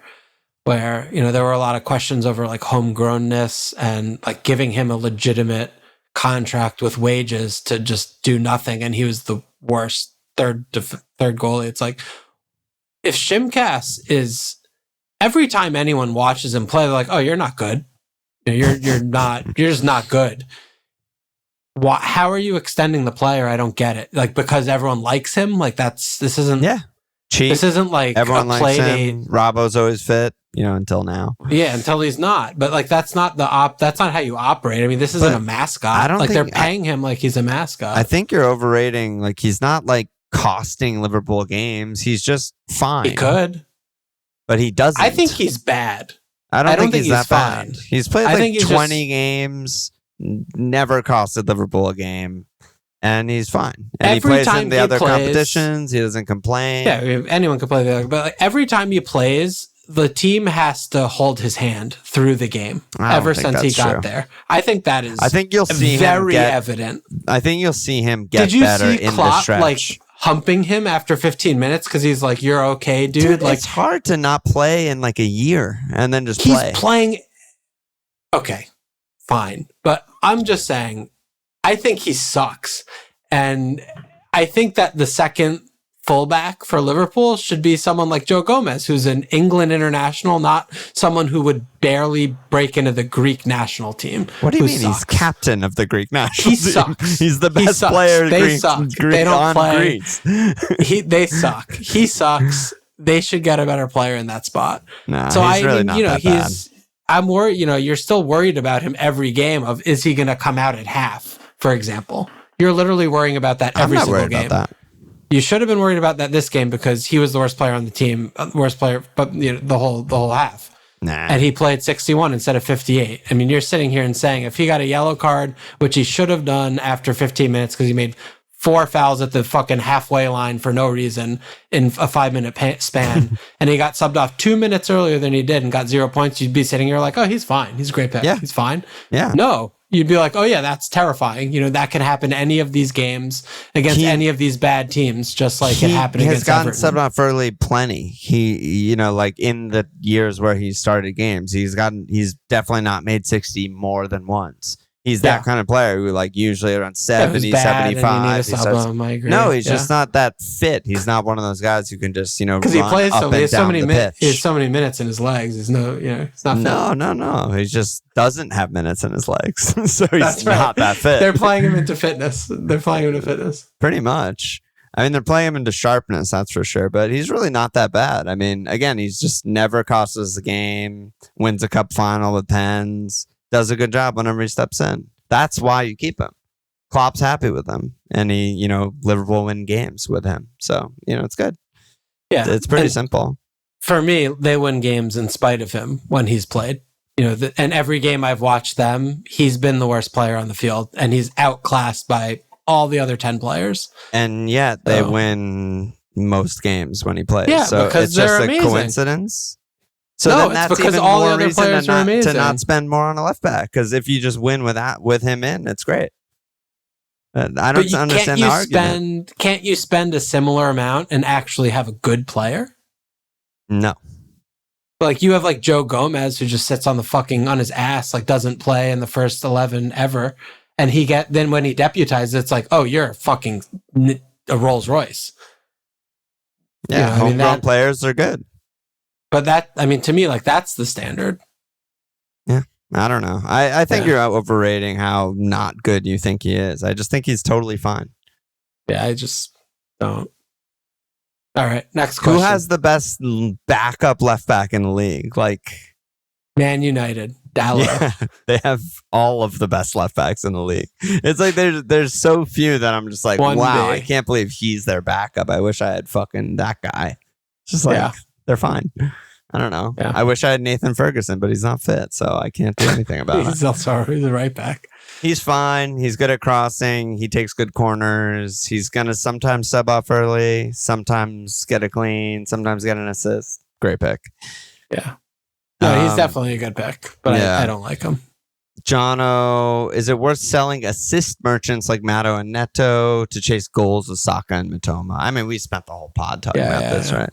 where, there were a lot of questions over like homegrownness and like giving him a legitimate contract with wages to just do nothing. And he was the worst third goalie. It's like, if Shimkas is, every time anyone watches him play, they're like, oh, you're not good. You're just not good. How are you extending the player? I don't get it. Like, because everyone likes him? Like, this isn't cheap. This isn't like everyone likes him. Robbo's always fit, until now. Yeah, until he's not. But like, that's not that's not how you operate. I mean, this isn't a mascot. I don't think they're paying him like he's a mascot. I think you're overrating. Like, he's not like costing Liverpool games. He's just fine. He could. But he doesn't. I think he's bad. I don't think he's that bad. He's played like 20 games, never costed Liverpool a game, and he's fine. And he plays in the other competitions. He doesn't complain. Yeah, anyone can play the other. But like, every time he plays, the team has to hold his hand through the game ever since he got there. I think that is. I think you'll see very evident. I think you'll see him get better in the stretch. Like, humping him after 15 minutes because he's like, you're okay, dude. Like, it's hard to not play in like a year and then just play. He's playing. Okay, fine. But I'm just saying, I think he sucks. And I think that the second fullback for Liverpool should be someone like Joe Gomez, who's an England international, not someone who would barely break into the Greek national team. What do you mean? Sucks. He's captain of the Greek national team. Sucks. He's the best player. They suck. They don't play. They suck. He sucks. They should get a better player in that spot. Nah, so he's really not that bad. I'm worried. You're still worried about him every game. Is he going to come out at half, for example? You're literally worrying about that every single game. About that. You should have been worried about that this game because he was the worst player on the team, worst player, but the whole half. Nah. And he played 61 instead of 58. I mean, you're sitting here and saying if he got a yellow card, which he should have done after 15 minutes because he made 4 fouls at the fucking halfway line for no reason in a 5-minute span, and he got subbed off 2 minutes earlier than he did and got 0 points, you'd be sitting here like, oh, he's fine. He's a great pick. Yeah. He's fine. Yeah. No. You'd be like, oh yeah, that's terrifying. That can happen to any of these games against any of these bad teams, just like it happened against Everton. He's gotten subbed off early plenty. He, like in the years where he started games, he's definitely not made 60 more than once. He's that kind of player who like usually around 70, 75. He's just not that fit. He's not one of those guys who can just, because he plays he has so many minutes in his legs. He's it's not fit. No. He just doesn't have minutes in his legs. So he's not that fit. They're playing him into fitness. Pretty much. I mean, they're playing him into sharpness, that's for sure. But he's really not that bad. I mean, again, he's just never cost us a game, wins a cup final with pens. Does a good job whenever he steps in. That's why you keep him. Klopp's happy with him. And he, Liverpool win games with him. So, it's good. Yeah. It's pretty simple. For me, they win games in spite of him when he's played. And every game I've watched them, he's been the worst player on the field. And he's outclassed by all the other 10 players. And yet they win most games when he plays. Yeah, so because it's just amazing. A coincidence. So no, then that's it's because even all more the other reason players are amazing. to not spend more on a left back. Because if you just win with him in, it's great. I don't understand the argument. Can't you spend a similar amount and actually have a good player? No. Like you have like Joe Gomez who just sits on his ass, like doesn't play in the first 11 ever, and then when he deputizes, it's like, oh, you're a Rolls Royce. Yeah, homegrown players are good. But to me, like that's the standard. Yeah, I don't know. I think you're overrating how not good you think he is. I just think he's totally fine. Yeah, I just don't. All right, next question. Who has the best backup left back in the league? Like Man United. Dallo. Yeah, they have all of the best left backs in the league. It's like there's so few that I'm just like, 1B. wow, I can't believe he's their backup. I wish I had fucking that guy. It's just like they're fine. I don't know. Yeah. I wish I had Nathan Ferguson, but he's not fit, so I can't do anything about He's it. also the right back. He's fine. He's good at crossing. He takes good corners. He's gonna sometimes sub off early, sometimes get a clean, sometimes get an assist. Great pick. Yeah. No, he's definitely a good pick, but I don't like him. Jono, is it worth selling assist merchants like Matto and Neto to chase goals with Saka and Matoma? I mean, we spent the whole pod talking about this, right?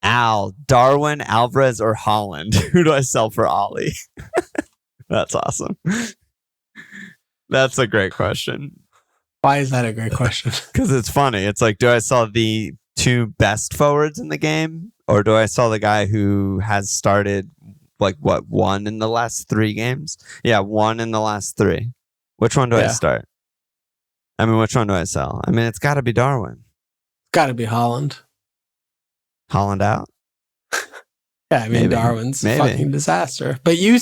Al, Darwin, Alvarez, or Holland? Who do I sell for Ollie? That's awesome. That's a great question. Why is that a great question? Because it's funny. It's like, do I sell the two best forwards in the game, or do I sell the guy who has started one in the last 3 games? Yeah, 1 in the last 3. Which one do I start? I mean, which one do I sell? I mean, it's got to be Darwin. Got to be Holland. Holland out? Yeah, I mean, Darwin's a fucking disaster. But you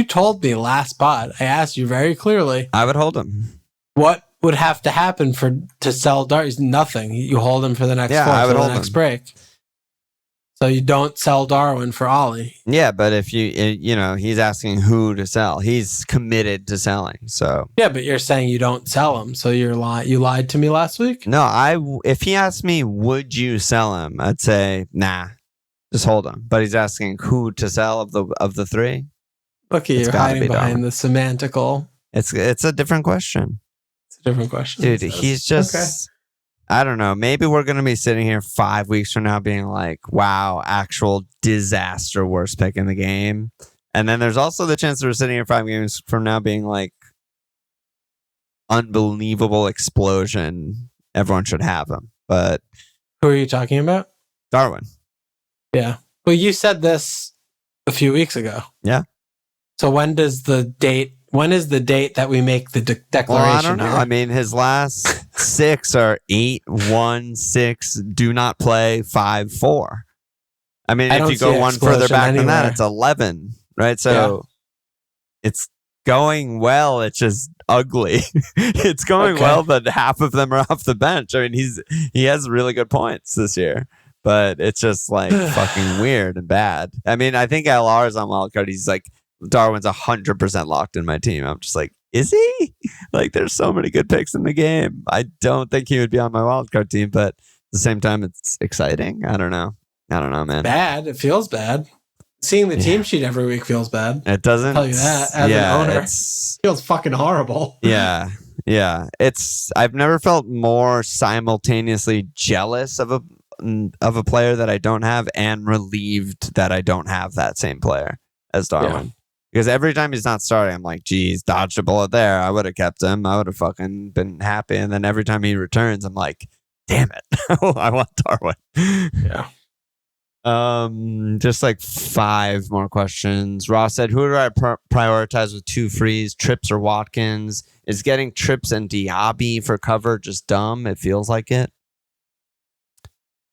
told me last pod, I asked you very clearly. I would hold him. What would have to happen to sell Darwin? Nothing. You hold him for the next next break. So you don't sell Darwin for Ollie. Yeah, but if he's asking who to sell. He's committed to selling. So yeah, but you're saying you don't sell him. So you lied to me last week? No, if he asked me, would you sell him? I'd say, nah, just hold him. But he's asking who to sell of the 3. Look at you hiding behind the semantical. It's a different question. It's a different question. Dude, he's just... Okay. I don't know. Maybe we're going to be sitting here 5 weeks from now being like, wow, actual disaster, worst pick in the game. And then there's also the chance that we're sitting here 5 games from now being like, unbelievable explosion. Everyone should have him. But who are you talking about? Darwin. Yeah. Well, you said this a few weeks ago. Yeah. So when is the date that we make the declaration? Well, I don't know. Here? I mean, his last 6 are 8-1-6, do not play 5-4. I mean, if you go one further back than that, it's 11, right? So it's going well. It's just ugly. It's going well, but half of them are off the bench. I mean, he has really good points this year, but it's just like fucking weird and bad. I mean, I think LR is on wildcard. He's like, Darwin's 100% locked in my team. I'm just like, is he? Like, there's so many good picks in the game. I don't think he would be on my wildcard team, but at the same time, it's exciting. I don't know, man. Bad. It feels bad. Seeing the team sheet every week feels bad. It doesn't. I'll tell you that as an owner. It feels fucking horrible. Yeah. I've never felt more simultaneously jealous of a player that I don't have and relieved that I don't have that same player as Darwin. Yeah. Because every time he's not starting, I'm like, geez, dodged a bullet there. I would have kept him. I would have fucking been happy. And then every time he returns, I'm like, damn it. I want Darwin. Yeah. Just like 5 more questions. Ross said, who do I prioritize with 2 frees, Trips or Watkins? Is getting Trips and Diaby for cover just dumb? It feels like it.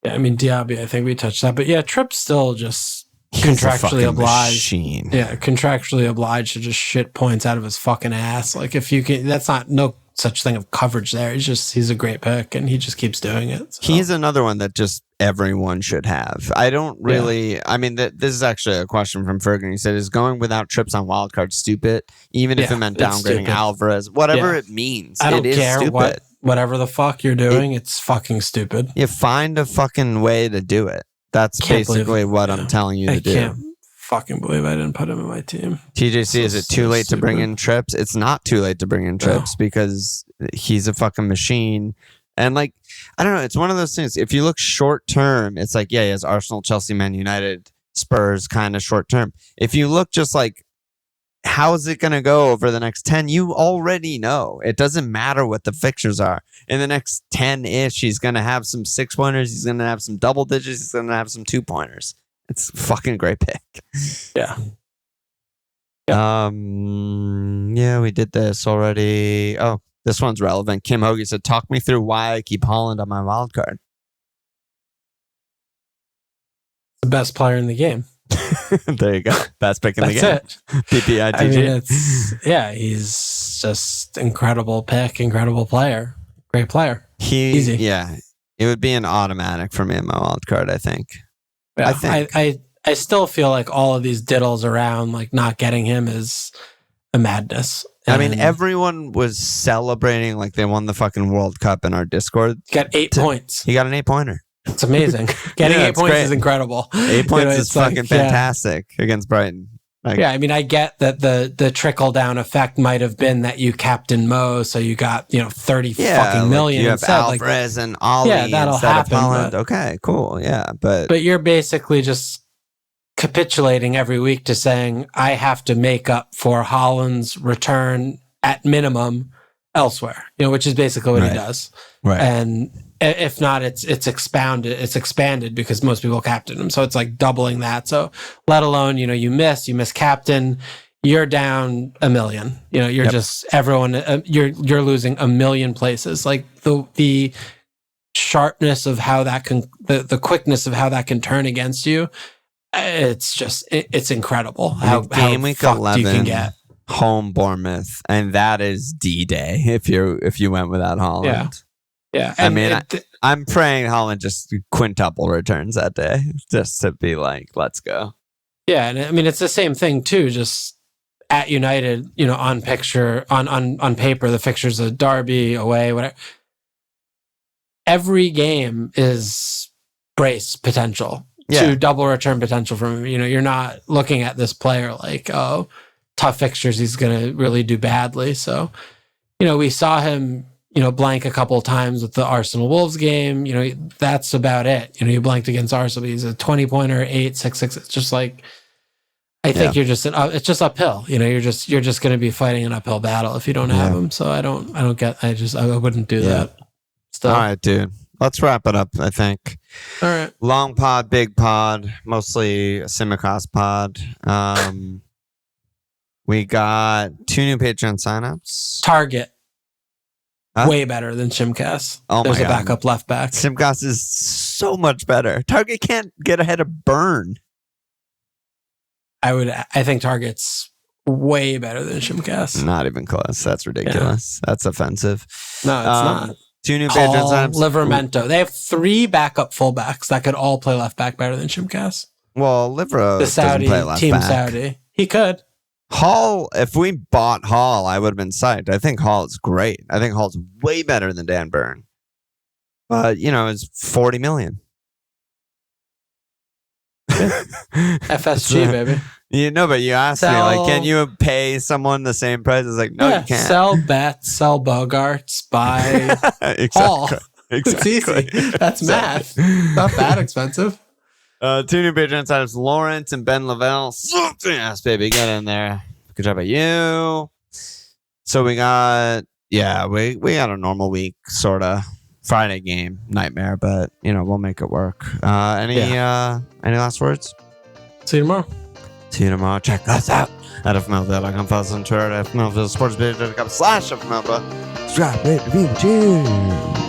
Yeah, I mean, Diaby, I think we touched that. But yeah, Trips still just... contractually obliged. Machine. Yeah, contractually obliged to just shit points out of his fucking ass. Like, if you can, that's not no such thing of coverage there. He's a great pick and he just keeps doing it. So. He's another one that just everyone should have. I don't really, I mean, this is actually a question from Ferguson. He said, is going without Trips on wildcard stupid? Even if it meant downgrading Alvarez, whatever it means. I don't care whatever the fuck you're doing, it's fucking stupid. You find a fucking way to do it. That's basically what I'm telling you to do. I can't fucking believe I didn't put him in my team. TJC, is it too late to bring in Trips? It's not too late to bring in Trips because he's a fucking machine. And like, I don't know, it's one of those things. If you look short term, it's like, yeah, he has Arsenal, Chelsea, Man United, Spurs kind of short term. If you look just like, how is it going to go over the next 10? You already know. It doesn't matter what the fixtures are. In the next 10-ish, he's going to have some 6-pointers. He's going to have some double digits. He's going to have some 2-pointers. It's a fucking great pick. Yeah. Yeah, we did this already. Oh, this one's relevant. Kim Hoagie said, talk me through why I keep Holland on my wild card. The best player in the game. There you go. Best pick in the game. That's it. PPIGG. I mean, he's just incredible pick, incredible player, great player. Easy. Yeah, it would be an automatic for me in my wild card, I think. Yeah, I think. I still feel like all of these diddles around like not getting him is a madness. I mean, everyone was celebrating like they won the fucking World Cup in our Discord. Got 8 points. He got an 8-pointer. It's amazing. Getting 8 points great. is incredible. 8 points is fucking fantastic against Brighton. Like, I mean, I get that the trickle down effect might have been that you captain Mo, so you got 30 fucking million. You have instead. Alvarez and Ollie that'll instead happen, of Holland. Okay, cool. Yeah, but you're basically just capitulating every week to saying I have to make up for Holland's return at minimum elsewhere. Which is basically what he does. Right. And if not, it's expanded because most people captain him. So it's like doubling that. So let alone, you miss captain, you're down 1 million. You're just everyone. You're losing 1 million places. Like the sharpness of how that can, the quickness of how that can turn against you. It's just it's incredible how game week fucked 11 you can get. Home Bournemouth, and that is D-Day if you went without Holland. Yeah. I mean, I'm praying Holland just quintuple returns that day just to be like, let's go. Yeah, and I mean it's the same thing too. Just at United, on paper, the fixtures of Derby away, whatever. Every game is brace potential to double return potential from him. You're not looking at this player like, oh, tough fixtures, he's going to really do badly. So, we saw him, blank a couple of times with the Arsenal Wolves game. That's about it. You blanked against Arsenal. He's a 20-pointer, 8-6-6. It's just like, I think you're just, it's just uphill. You're just going to be fighting an uphill battle if you don't have him. So I wouldn't do that. Still. All right, dude. Let's wrap it up, I think. All right. Long pod, big pod, mostly a Simicast pod. We got 2 new Patreon signups. Target. Way better than Shimcast. Oh There's my a God. backup left back. Simcast is so much better. Target can't get ahead of Burn. I think Target's way better than Shimcast. Not even close. That's ridiculous. That's offensive. No, it's not. 2 new Patreon signups. Livermento. They have 3 backup fullbacks that could all play left back better than Shimcast. Well, Livro The Saudi doesn't play left team back. Saudi. He could. Hall, if we bought Hall, I would have been psyched. I think Hall is great. I think Hall's way better than Dan Burn. But, it's 40 million. FSG, baby. But you asked me, can you pay someone the same price? It's like, no, you can't. Sell Betts, sell Bogarts, buy Hall. It's easy. That's math. Not that expensive. 2 new Patreon signups, Lawrence and Ben Lavelle. Yes, baby, get in there. Good job at you. So we got, we got a normal week, sort of. Friday game, nightmare, but, we'll make it work. Any last words? See you tomorrow. See you tomorrow. Check us out at FMLFPL.com. Follow us on Twitter at FMLFPL Sports Page.com/FMLFPL. Subscribe, rate, review. Cheers.